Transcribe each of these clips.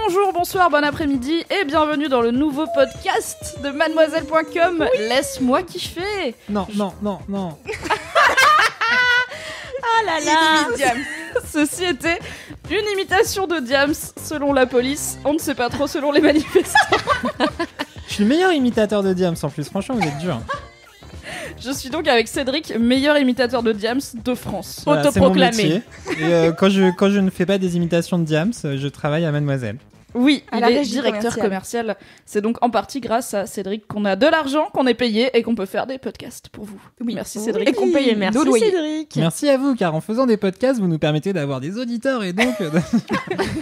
Bonjour, bonsoir, bon après-midi et bienvenue dans le nouveau podcast de mademoiselle.com. Oui. Laisse-moi kiffer. Non. Ah là là. Ceci était une imitation de Diams selon la police. On ne sait pas trop selon les manifestants. Je suis le meilleur imitateur de Diams en plus, franchement vous êtes dur. Je suis donc avec Cédric, meilleur imitateur de Diams de France. Voilà, autoproclamé. Et quand je ne fais pas des imitations de Diams, je travaille à Mademoiselle. Oui, à il est directeur commercial. C'est donc en partie grâce à Cédric qu'on a de l'argent, qu'on est payé et qu'on peut faire des podcasts pour vous. Oui, merci Cédric. Et qu'on paye, merci Cédric. Merci à vous, car en faisant des podcasts, vous nous permettez d'avoir des auditeurs et donc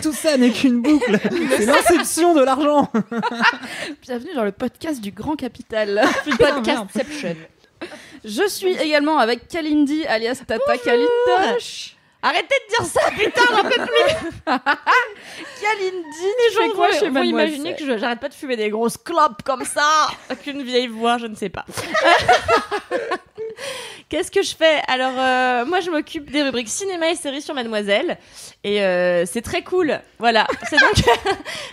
tout ça n'est qu'une boucle. C'est l'inception de l'argent. Bienvenue dans le podcast du Grand Capital. Podcastception. Je suis également avec Kalindi, alias Tata Kalindosh. Arrêtez de dire ça, putain, j'en peux plus. Kalindi, tu fais quoi chez Mademoiselle ? Imaginer que j'arrête pas de fumer des grosses clopes comme ça, avec une vieille voix, je ne sais pas. Qu'est-ce que je fais ? Alors, moi, je m'occupe des rubriques cinéma et séries sur Mademoiselle, et c'est très cool. Voilà, c'est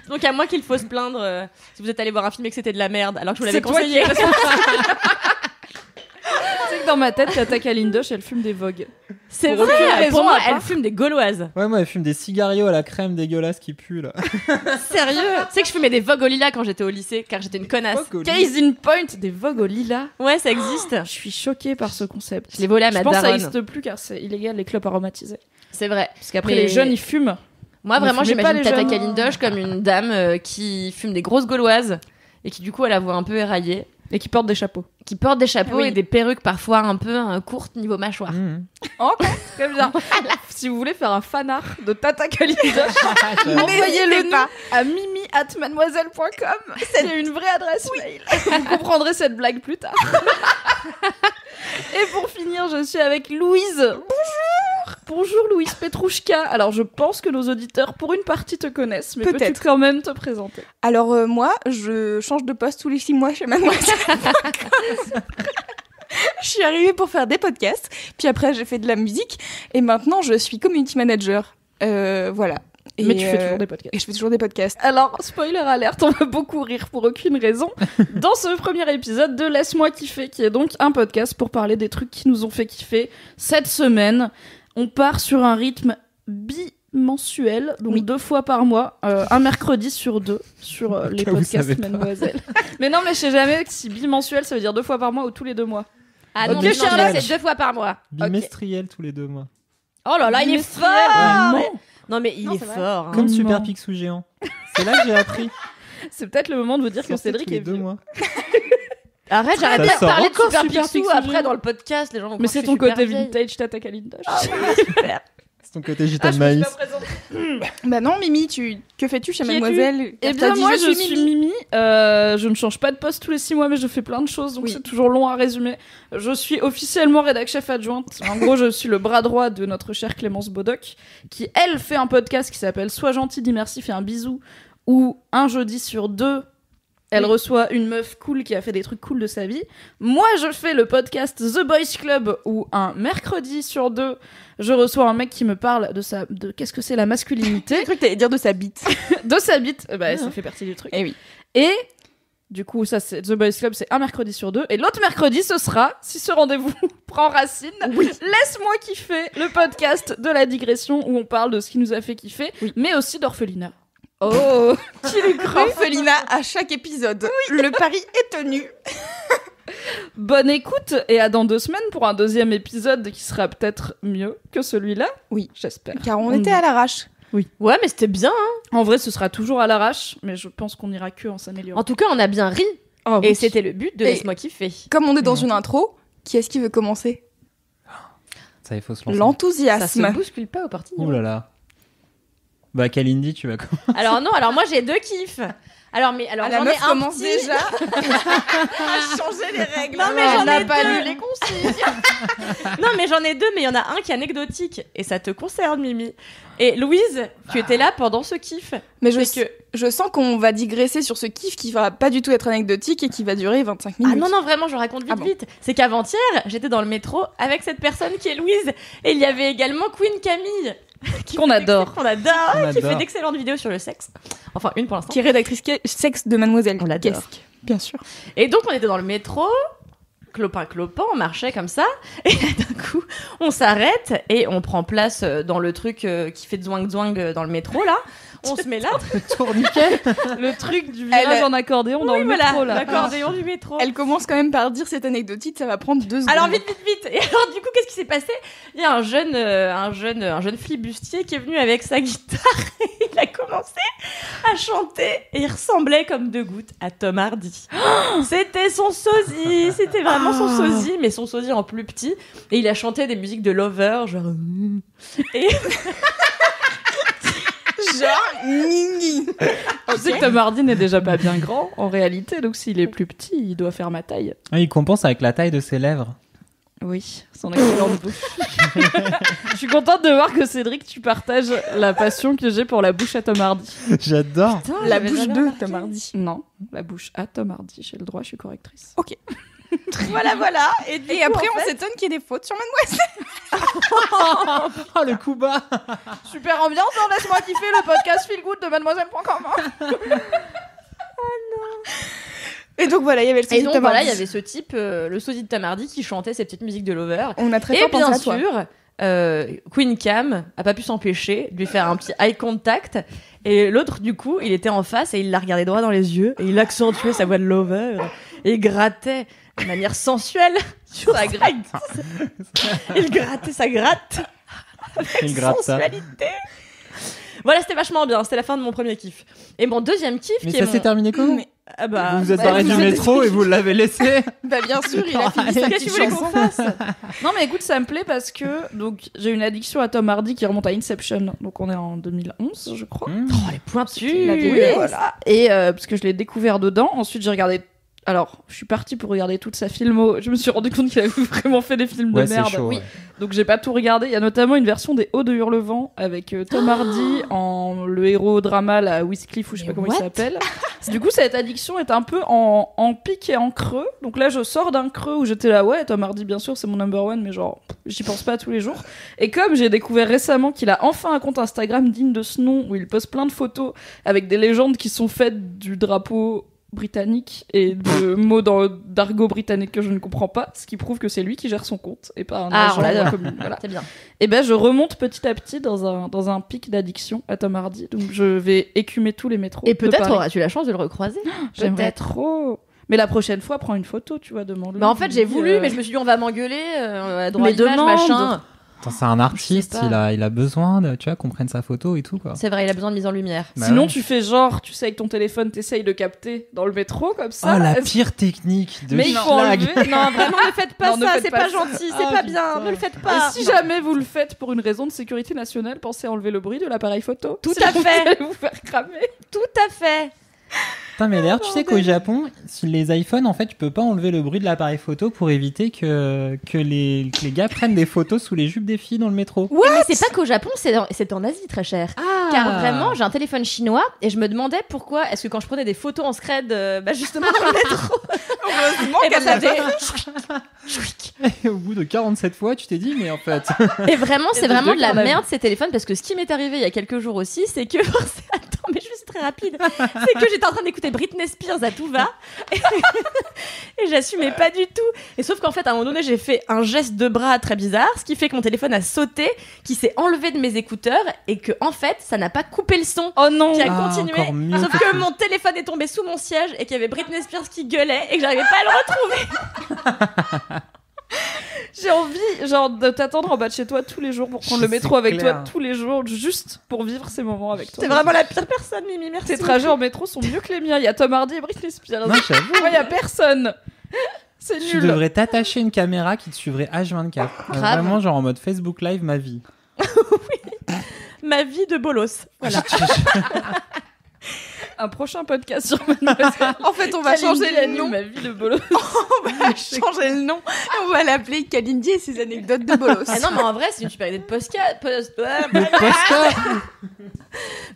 donc à moi qu'il faut se plaindre si vous êtes allé voir un film et que c'était de la merde, alors que je vous l'avais conseillé. C'est que dans ma tête, Tata Kalindosh, elle fume des Vogue. C'est vrai, pour moi, elle fume des gauloises. Ouais, moi, elle fume des cigarios à la crème dégueulasse qui pue, là. Sérieux ? Tu sais que je fumais des Vogue au lilas quand j'étais au lycée, car j'étais une connasse. Case in point, des Vogue au lilas. Ouais, ça existe. Je suis choquée par ce concept. Je l'ai volé à ma daronne. Je pense que ça n'existe plus, car c'est illégal, les clopes aromatisées. C'est vrai. Parce qu'après, les jeunes, ils fument. Moi, vraiment, j'imagine Tata jeunes. Kalindosh comme une dame qui fume des grosses gauloises et qui, du coup, a la voix un peu éraillée. Et qui portent des chapeaux. Qui portent des chapeaux oui. Et des perruques parfois un peu courtes niveau mâchoire. Encore très bien. Si vous voulez faire un fanart de Tata Kalindosh, envoyez-le nous à mimi@mademoiselle.com. C'est une vraie adresse mail. Vous comprendrez cette blague plus tard. Et pour finir, je suis avec Louise. Bonjour Louise Petrouchka. Alors je pense que nos auditeurs pour une partie te connaissent, mais peux-tu quand même te présenter ? Alors moi, je change de poste tous les 6 mois chez Mademoiselle. Je suis arrivée pour faire des podcasts, puis après j'ai fait de la musique, et maintenant je suis community manager. Voilà. Mais tu fais toujours des podcasts. Et je fais toujours des podcasts. Alors, spoiler alerte, on va beaucoup rire pour aucune raison dans ce premier épisode de Laisse-moi kiffer, qui est donc un podcast pour parler des trucs qui nous ont fait kiffer cette semaine. On part sur un rythme bimensuel, donc 2 fois par mois, un mercredi sur 2 sur les podcasts Mademoiselle. Mais non, mais je sais jamais si bimensuel ça veut dire 2 fois par mois ou tous les 2 mois. Ah non, mais Charlotte, c'est 2 fois par mois. Bimestriel tous les 2 mois. Oh là là, il est fort. Non mais il est fort. Comme Super Picsou géant. C'est là que j'ai appris. C'est peut-être le moment de vous dire que Cédric est 2 mois. Arrête, j'arrête pas de parler de Super Picsou après dans le podcast, les gens vont mais c'est ton côté vintage Tata Kalindosh. Ah oui, super. C'est ton côté Gita de maïs. Bah non, Mimi, que fais-tu chez Mademoiselle ? Eh bien, moi, je suis Mimi. Je ne change pas de poste tous les 6 mois, mais je fais plein de choses, donc c'est toujours long à résumer. Je suis officiellement rédac chef adjointe. En gros, je suis le bras droit de notre chère Clémence Bodoc, qui, elle, fait un podcast qui s'appelle Sois gentil, dis merci, fais un bisou, où un jeudi sur 2... Elle reçoit une meuf cool qui a fait des trucs cool de sa vie. Moi, je fais le podcast The Boys Club où un mercredi sur 2, je reçois un mec qui me parle de qu'est-ce que c'est la masculinité. J'ai cru que t'allais dire de sa bite. De sa bite. Ça fait partie du truc. Et oui. Et du coup, ça, c'est The Boys Club, c'est un mercredi sur 2. Et l'autre mercredi, ce sera, si ce rendez-vous prend racine, Laisse-moi kiffer, le podcast de la digression où on parle de ce qui nous a fait kiffer, mais aussi d'orphelinat. Oh, qui l'eût cru ? Orphelinat à chaque épisode. Oui. Le pari est tenu. Bonne écoute et à dans 2 semaines pour un 2e épisode qui sera peut-être mieux que celui-là. Oui, j'espère. Car on était à l'arrache. Oui. Ouais, mais c'était bien. Hein. En vrai, ce sera toujours à l'arrache, mais je pense qu'on ira que en s'améliorant. En tout cas, on a bien ri. Oh, et c'était le but de Laisse-moi kiffer. Comme on est dans une intro, qui est-ce qui veut commencer ? Ça, il faut se lancer. L'enthousiasme. Ça se bouscule pas au portillon. Ouh là là. Bah Kalindi, tu vas commencer. Alors non, alors moi j'ai 2 kiffs. Alors j'en ai un commence petit. déjà à changer les règles. Non mais j'en ai pas 2. lu les consignes. Non mais j'en ai 2, mais il y en a un qui est anecdotique et ça te concerne, Mimi. Et Louise, tu étais là pendant ce kiff. Mais je sens qu'on va digresser sur ce kiff qui va pas du tout être anecdotique et qui va durer 25 minutes. Ah non, vraiment, je raconte vite. C'est qu'avant-hier, j'étais dans le métro avec cette personne qui est Louise. Et il y avait également Queen Camille, Qu'on adore. Qu'on adore, On qui fait adore. d'excellentes vidéos sur le sexe. Enfin, une pour l'instant. Qui est rédactrice sexe de Mademoiselle. On l'adore. Qu'est-ce bien sûr. Et donc, on était dans le métro, clopin, on marchait comme ça, et d'un coup, on s'arrête et on prend place dans le truc qui fait zwang dans le métro, là. On se met là, Tourniquet. Le truc du virage en accordéon dans le métro, là. l'accordéon du métro. Elle commence quand même par dire cette anecdote, ça va prendre 2 secondes. Alors vite. Et alors du coup, qu'est-ce qui s'est passé? Il y a un jeune flibustier qui est venu avec sa guitare et il a commencé à chanter et il ressemblait comme 2 gouttes à Tom Hardy. C'était son sosie, c'était vraiment son sosie, mais son sosie en plus petit. Et il a chanté des musiques de Lover, genre... Et... Genre, nini. Tu sais que Tom Hardy n'est déjà pas bien grand, en réalité, donc s'il est plus petit, il doit faire ma taille. Il compense avec la taille de ses lèvres. Oui, son excellente bouche. Je suis contente de voir que Cédric, tu partages la passion que j'ai pour la bouche à Tom Hardy. J'adore. Putain, La j'avais bouche jamais de remarqué. Tom Hardy. Non, la bouche à Tom Hardy. J'ai le droit, je suis correctrice. Voilà. Et, du Et coup, après, en on fait, s'étonne qu'il y ait des fautes sur Mademoiselle. Oh, le coup bas. Super ambiance, laisse-moi kiffer le podcast Feel Good de mademoiselle.com. Et donc voilà, il y avait le Et sosie de donc Tom voilà, il Hardy. y avait ce type, le sosie de Tom Hardy, qui chantait ses petites musiques de Lover. On a très Et fort pensé bien à toi. sûr, Queen Cam a pas pu s'empêcher de lui faire un petit eye contact. Et l'autre, du coup, il était en face et il la regardait droit dans les yeux et il accentuait sa voix de Lover et il grattait de manière sensuelle sur sa gratte. Il grattait sa gratte Il gratte ça. sensualité. Voilà, c'était vachement bien. C'était la fin de mon premier kiff. Et mon deuxième kiff, Mais qui ça est s'est mon... terminé comment? Mais- Ah bah, Vous vous êtes bah, barré du vous êtes- métro et vous l'avez laissé. Bah bien sûr, il a fini sa Qu'est-ce que petite tu voulais qu'on chanson. fasse? Non mais écoute, ça me plaît parce que donc j'ai une addiction à Tom Hardy qui remonte à Inception. Donc on est en 2011, je crois. Oh, les pointus. Oui, voilà. Et parce que je l'ai découvert dedans. Ensuite, j'ai regardé. Alors, je suis partie pour regarder toute sa filmo. Je me suis rendu compte qu'il avait vraiment fait des films Ouais, de c'est merde. chaud. Oui. Ouais. Donc, j'ai pas tout regardé. Il y a notamment une version des Hauts de Hurlevent avec Tom Hardy en le héros drama, la Wizcliff, ou je sais Mais pas comment il what s'appelle. Du coup, cette addiction est un peu en pic et en creux. Donc là, je sors d'un creux où j'étais là, ouais, Tom Hardy, bien sûr, c'est mon number one, mais genre, j'y pense pas tous les jours. Et comme j'ai découvert récemment qu'il a enfin un compte Instagram digne de ce nom où il poste plein de photos avec des légendes qui sont faites du drapeau britannique et de mots d'argot britannique que je ne comprends pas, ce qui prouve que c'est lui qui gère son compte et pas un Ah, agent on l'adore. commun. Voilà. C'est bien. Et ben je remonte petit à petit dans un pic d'addiction à Tom Hardy, donc je vais écumer tous les métros. Et de peut-être Paris. auras-tu la chance de le recroiser. J'aimerais peut-être. trop. Mais la prochaine fois, prends une photo, tu vois, demande-lui. Bah en fait j'ai Dis, voulu, mais je me suis dit on va m'engueuler, droit à Mais l'image, demande. machin. Attends, c'est un artiste, pas. il a besoin de, tu vois, qu'on prenne sa photo et tout, quoi. C'est vrai, il a besoin de mise en lumière. Bah Sinon, ouais. tu fais genre, tu sais, avec ton téléphone, t'essayes de capter dans le métro, comme ça. Oh, la pire technique de Mais il faut schlag. enlever. Non, vraiment, ne faites pas Non, ne ça, faites c'est pas pas ça. gentil, c'est Ah, pas putain. bien, ne le faites Et pas. si jamais vous le faites pour une raison de sécurité nationale, pensez à enlever le bruit de l'appareil photo. Tout Sinon, à fait. Vous allez vous faire cramer. Tout à fait. Putain, mais d'ailleurs, tu sais qu'au Japon, sur les iPhones, en fait, tu peux pas enlever le bruit de l'appareil photo pour éviter que les gars prennent des photos sous les jupes des filles dans le métro. Mais c'est pas qu'au Japon, c'est en Asie très cher. Ah. Car vraiment, j'ai un téléphone chinois et je me demandais pourquoi est-ce que quand je prenais des photos en scred, bah justement dans le métro, Heureusement et ben qu'elle ça l'avait. faisait. Et au bout de 47 fois, tu t'es dit, mais en fait. Et vraiment, c'est de vraiment deux de la carnaves. merde ces téléphones parce que ce qui m'est arrivé il y a quelques jours aussi, c'est que attends, mais je suis très rapide. C'est que j'étais en train d'écouter Britney Spears à tout va et j'assumais pas du tout. Et sauf qu'en fait, à un moment donné, j'ai fait un geste de bras très bizarre, ce qui fait que mon téléphone a sauté, qui s'est enlevé de mes écouteurs et que en fait, ça n'a pas coupé le son. Oh non. Qui a Ah, continué, encore mieux sauf que que tout. mon téléphone est tombé sous mon siège et qu'il y avait Britney Spears qui gueulait et que j'arrivais pas à le retrouver. J'ai envie, genre, de t'attendre en bas de chez toi tous les jours pour prendre le C'est métro avec clair. toi tous les jours, juste pour vivre ces moments avec toi. T'es vraiment la pire personne, Mimi, merci. Tes trajets en métro sont mieux que les miens. Il y a Tom Hardy et Britney Spears. Non, j'avoue. Moi, il y a personne. C'est Tu nul. devrais t'attacher une caméra qui te suivrait H24. Grave. Vraiment, genre en mode Facebook Live, ma vie. Ma vie de bolos. Voilà. Un prochain podcast sur Mademoiselle. En fait, on va changer le nom. Ma vie de bolos. On va changer le nom. Et on va l'appeler Kalindi et ses anecdotes de bolos. Ah non, mais en vrai, c'est une super idée de podcast. Le poster.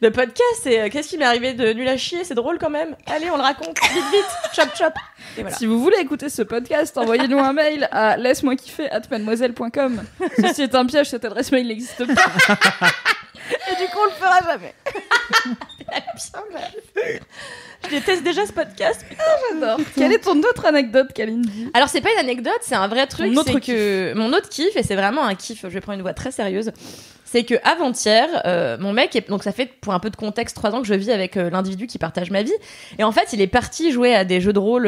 De podcast, c'est qu'est-ce qui m'est arrivé de nul à chier, c'est drôle quand même. Allez, on le raconte. Vite, vite. Chop, chop. Et voilà. Si vous voulez écouter ce podcast, envoyez-nous un mail à laisse-moi kiffer @mademoiselle.com. Ceci est un piège, cette adresse mail n'existe pas. qu'on le fera jamais. Je déteste déjà ce podcast. J'adore. Quelle est ton autre anecdote, Kalindi? Alors c'est pas une anecdote, c'est un vrai truc. Mon autre c'est que mon autre kiff, et c'est vraiment un kiff, je vais prendre une voix très sérieuse, c'est que avant-hier, mon mec, donc ça fait pour un peu de contexte 3 ans que je vis avec l'individu qui partage ma vie, et en fait il est parti jouer à des jeux de rôle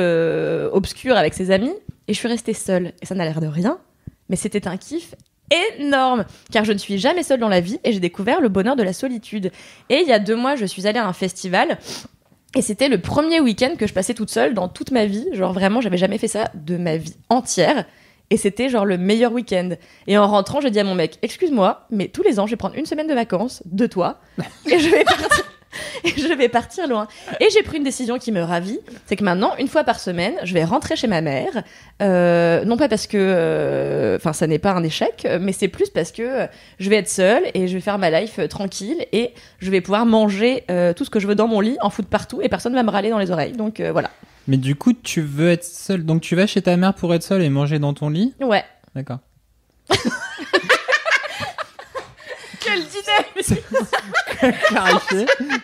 obscurs avec ses amis, et je suis restée seule, et ça n'a l'air de rien, mais c'était un kiff énorme, car je ne suis jamais seule dans la vie, et j'ai découvert le bonheur de la solitude. Et il y a 2 mois, je suis allée à un festival. Et c'était le premier week-end que je passais toute seule dans toute ma vie. Genre vraiment, j'avais jamais fait ça de ma vie entière. Et c'était genre le meilleur week-end. Et en rentrant, j'ai dit à mon mec, excuse-moi, mais tous les ans, je vais prendre 1 semaine de vacances de toi. Et je vais partir loin. Et j'ai pris une décision qui me ravit. C'est que maintenant, 1 fois par semaine, je vais rentrer chez ma mère. Non pas parce que... Enfin, ça n'est pas un échec, mais c'est plus parce que je vais être seule et je vais faire ma life tranquille et je vais pouvoir manger tout ce que je veux dans mon lit, en foutre partout et personne ne va me râler dans les oreilles. Donc voilà. Mais du coup, tu veux être seule. Donc tu vas chez ta mère pour être seule et manger dans ton lit? Ouais. D'accord. Quel dîner!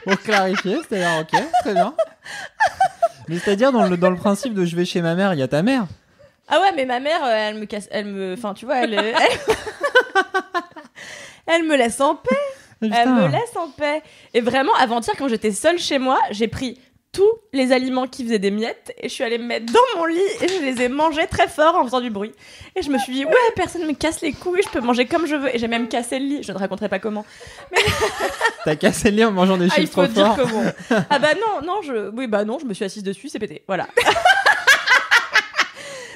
Pour clarifier, c'est-à-dire, ok, très bien. Mais c'est-à-dire, dans le principe de je vais chez ma mère, il y a ta mère. Ah ouais, mais ma mère, elle me casse, enfin, tu vois, elle me laisse en paix. Putain. Elle me laisse en paix. Et vraiment, avant-hier, quand j'étais seule chez moi, j'ai pris tous les aliments qui faisaient des miettes et je suis allée me mettre dans mon lit et je les ai mangés très fort en faisant du bruit. Et je me suis dit, ouais, personne ne me casse les couilles, je peux manger comme je veux. Et j'ai même cassé le lit, je ne raconterai pas comment. Mais... T'as cassé le lit en mangeant des chips trop forts. Il faut dire comment. Ah bah non, je me suis assise dessus, c'est pété, voilà.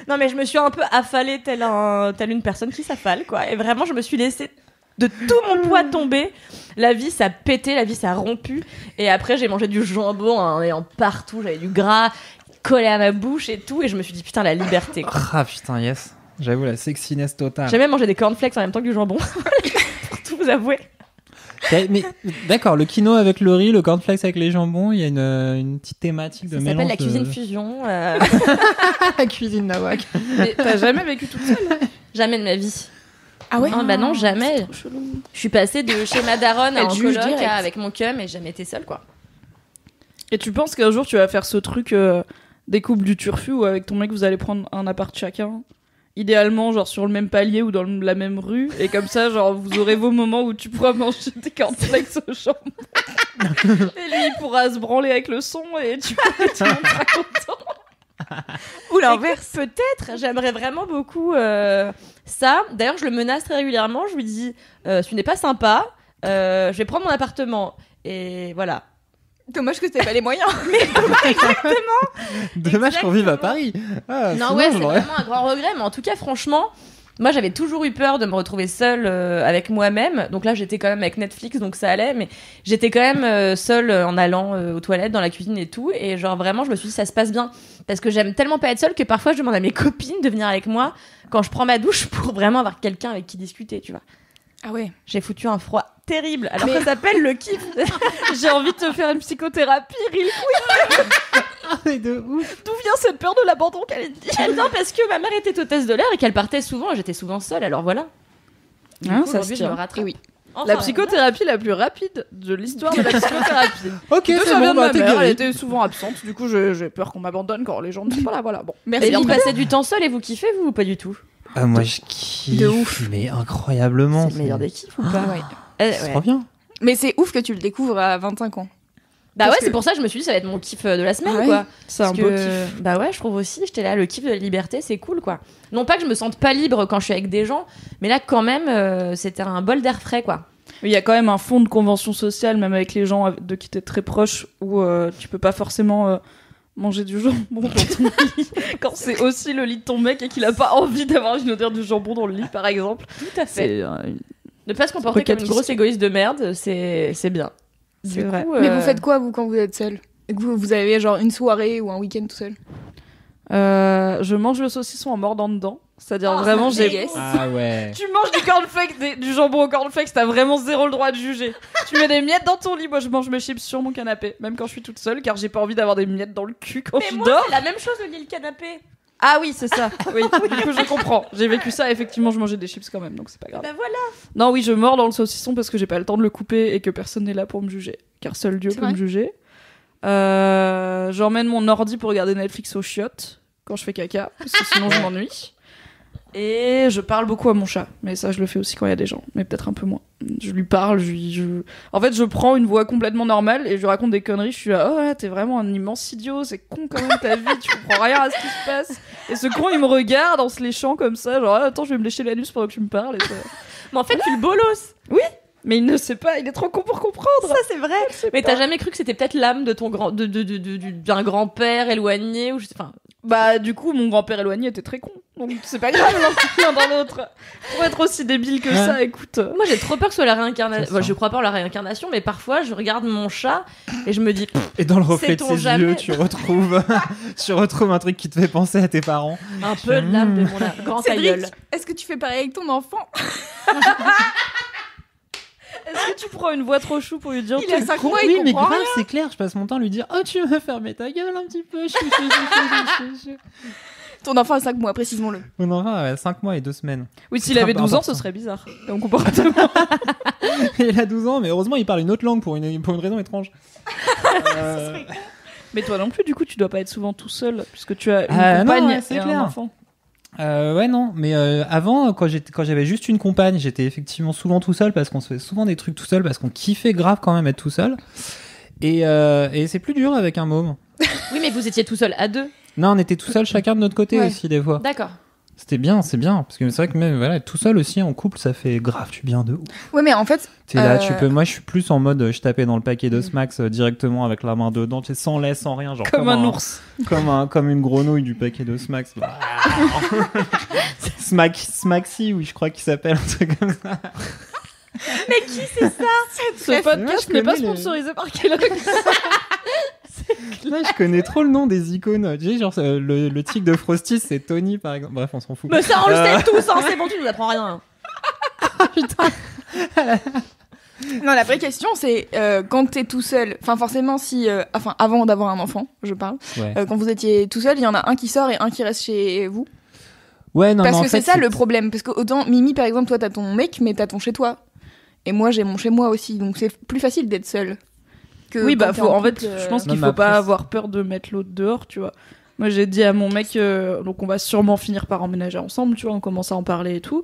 Non mais je me suis un peu affalée telle une personne qui s'affale, quoi. Et vraiment, je me suis laissée de tout mon poids tomber. La vie, ça a pété, la vie, ça a rompu. Et après, j'ai mangé du jambon en ayant partout. J'avais du gras collé à ma bouche et tout. Et je me suis dit, putain, la liberté, quoi. Ah putain, yes. J'avoue, la sexiness totale. J'ai même mangé des cornflakes en même temps que du jambon. Pour tout vous avouer. Mais d'accord, le quinoa avec le riz, le cornflakes avec les jambons, il y a une petite thématique de Ça mélange. s'appelle la cuisine fusion. La cuisine nawak. Mais t'as jamais vécu toute seule? Jamais de ma vie. Ah ouais? Non, bah non, jamais. Trop chelou. Je suis passée de chez ma daronne à Elle en juge coloc direct. avec mon cum et j'ai jamais été seule, quoi. Et tu penses qu'un jour tu vas faire ce truc des couples du turfu où avec ton mec vous allez prendre un appart chacun, idéalement genre sur le même palier ou dans la même rue, et comme ça genre vous aurez vos moments où tu pourras manger des cornflakes au jambon et lui il pourra se branler avec le son et tu seras content. Ou l'inverse. Peut-être, j'aimerais vraiment beaucoup ça. D'ailleurs, je le menace très régulièrement. Je lui dis, ce n'est pas sympa. Je vais prendre mon appartement. Et voilà. Dommage que t'aies pas les moyens. Dommage qu'on vive à Paris. Ah, Non, sinon, ouais, c'est j'aurais- vraiment un grand regret. Mais en tout cas, franchement, moi, j'avais toujours eu peur de me retrouver seule avec moi-même. Donc là, j'étais quand même avec Netflix, donc ça allait. Mais j'étais quand même seule en allant aux toilettes, dans la cuisine et tout. Et genre, vraiment, je me suis dit, ça se passe bien. Parce que j'aime tellement pas être seule que parfois, je demande à mes copines de venir avec moi quand je prends ma douche pour vraiment avoir quelqu'un avec qui discuter, tu vois. Ah ouais. J'ai foutu un froid terrible. Alors ça s'appelle le kiff. J'ai envie de te faire une psychothérapie, real quick. Ah, mais de ouf. D'où vient cette peur de l'abandon, Kalindi? Non, parce que ma mère était hôtesse de l'air et qu'elle partait souvent et j'étais souvent seule, alors voilà. Du Hein, coup, ça aujourd'hui, se je me tient. rattrape. Et oui. Enfin, La psychothérapie la plus rapide de l'histoire de la psychothérapie. Ok, Deux, c'est ça vient bon, de bah ma t'es mère, elle guéri. était souvent absente, du coup j'ai peur qu'on m'abandonne quand les gens ne sont pas là, voilà. Bon. Merci. Et vous Linda. passez du temps seul et vous kiffez, vous, ou pas du tout? Ah, moi je kiffe. De ouf. Mais incroyablement. C'est le meilleur des kiffs ou pas? Ouais. C'est Ouais. trop bien. Mais c'est ouf que tu le découvres à 25 ans. Bah Parce ouais, que- c'est pour ça que je me suis dit, ça va être mon kiff de la semaine, Ah ouais. quoi. C'est un Parce beau que- kiff. Bah ouais, je trouve aussi, j'étais là, le kiff de la liberté, c'est cool, quoi. Non pas que je me sente pas libre quand je suis avec des gens, mais là, quand même, c'était un bol d'air frais, quoi. Il y a quand même un fond de convention sociale, même avec les gens de qui t'es très proche, où tu peux pas forcément manger du jambon dans ton lit quand c'est aussi le lit de ton mec et qu'il a pas envie d'avoir une odeur de jambon dans le lit, par exemple. Tout à fait. C'est Ne pas se comporter Pocket comme une grosse égoïste de merde, c'est bien. C'est Du vrai. coup, Mais vous faites quoi, vous, quand vous êtes seul? Et que vous avez genre une soirée ou un week-end tout seul? je mange le saucisson en mordant dedans. C'est-à-dire Oh, vraiment, ça me j'ai. dégueule. Ah ouais. Tu manges du cornflakes, du jambon au cornflakes, t'as vraiment zéro le droit de juger. Tu mets des miettes dans ton lit, moi je mange mes chips sur mon canapé, même quand je suis toute seule, car j'ai pas envie d'avoir des miettes dans le cul quand Mais je moi, dors. c'est la même chose, le lit, le canapé. Ah oui, c'est ça. Oui, du coup, je comprends. J'ai vécu ça. Effectivement, je mangeais des chips quand même, donc c'est pas grave. Bah voilà. Non, oui, je mords dans le saucisson parce que j'ai pas le temps de le couper et que personne n'est là pour me juger. Car seul Dieu C'est peut vrai. me juger. J'emmène mon ordi pour regarder Netflix aux chiottes quand je fais caca, parce que sinon je m'ennuie. Et je parle beaucoup à mon chat, mais ça je le fais aussi quand il y a des gens, mais peut-être un peu moins. Je lui parle, en fait je prends une voix complètement normale et je lui raconte des conneries, je suis là, oh là, t'es vraiment un immense idiot, c'est con quand même ta vie, tu comprends rien à ce qui se passe. Et ce con il me regarde en se léchant comme ça, genre, ah, attends je vais me lécher l'anus pendant que tu me parles. Et ça... Mais en fait, tu le bolos. Mais il ne sait pas, il est trop con pour comprendre. Ça, c'est vrai. Mais t'as jamais cru que c'était peut-être l'âme de ton d'un grand-père éloigné ou enfin. Bah, du coup, mon grand-père éloigné était très con. Donc, c'est pas grave, l'un dans l'autre. Pour être aussi débile que ça, écoute. Moi, j'ai trop peur que ce soit la réincarnation. C'est Enfin, ça. je crois pas en la réincarnation, mais parfois, je regarde mon chat et je me dis, Et dans le reflet de Sait-on ses jamais. yeux, tu retrouves un truc qui te fait penser à tes parents. un peu de l'âme de mon grand Cédric, aïeul. est-ce que tu fais pareil avec ton enfant? Est-ce que tu prends une voix trop chou pour lui dire Il a t'es 5 con mois, Oui, il mais comprend grave, rien. c'est clair. Je passe mon temps à lui dire oh, tu veux fermer ta gueule un petit peu. Chou. Ton enfant a 5 mois, précisons-le. Mon enfant a 5 mois et 2 semaines. Oui, s'il avait 12 ans, ce serait bizarre. Comme comportement. Il a 12 ans, mais heureusement, il parle une autre langue pour une raison étrange. Mais toi non plus, du coup, tu dois pas être souvent tout seul, puisque tu as une Ah, non, compagne ouais, c'est et clair. un enfant. Ouais, non, mais avant, quand j'avais juste une compagne, j'étais effectivement souvent tout seul parce qu'on se fait souvent des trucs tout seul parce qu'on kiffait grave quand même être tout seul. Et c'est plus dur avec un môme. Oui, mais vous étiez tout seul à deux. Non, on était tout seul chacun de notre côté Ouais. aussi des fois. D'accord. C'était bien, c'est bien. Parce que c'est vrai que même voilà, tout seul aussi en couple, ça fait grave du bien de ouf. Ouais, mais en fait, T'es là, moi je suis plus en mode, je tapais dans le paquet de Smax directement avec la main dedans, tu sais, sans lait, sans rien, genre Comme un ours. comme une grenouille du paquet de Smax. Smaxy, oui, je crois qu'il s'appelle un truc comme ça. Mais qui c'est ça? Ce Moi, podcast je n'est pas connais les- sponsorisé par Kellogg. Là, je connais trop le nom des icônes. Tu sais, genre le tic de Frosty, c'est Tony par exemple. Bref, on s'en fout. Mais ça, on le sait tous, hein, c'est bon, tu nous apprends rien. non, la vraie question, c'est quand t'es tout seul, enfin forcément si, avant d'avoir un enfant, je parle, Ouais. quand vous étiez tout seul, il y en a un qui sort et un qui reste chez vous. Ouais, non, Parce mais en que c'est fait, ça le problème, parce que autant Mimi par exemple, toi t'as ton mec, mais t'as ton chez toi, et moi j'ai mon chez moi aussi, donc c'est plus facile d'être seul. Que Oui, bah, quand t'es en fait, couple, je pense Non, qu'il mais faut pas après, avoir peur de mettre l'autre dehors, tu vois. Moi, j'ai dit à mon mec, donc on va sûrement finir par emménager ensemble, tu vois, on commence à en parler et tout.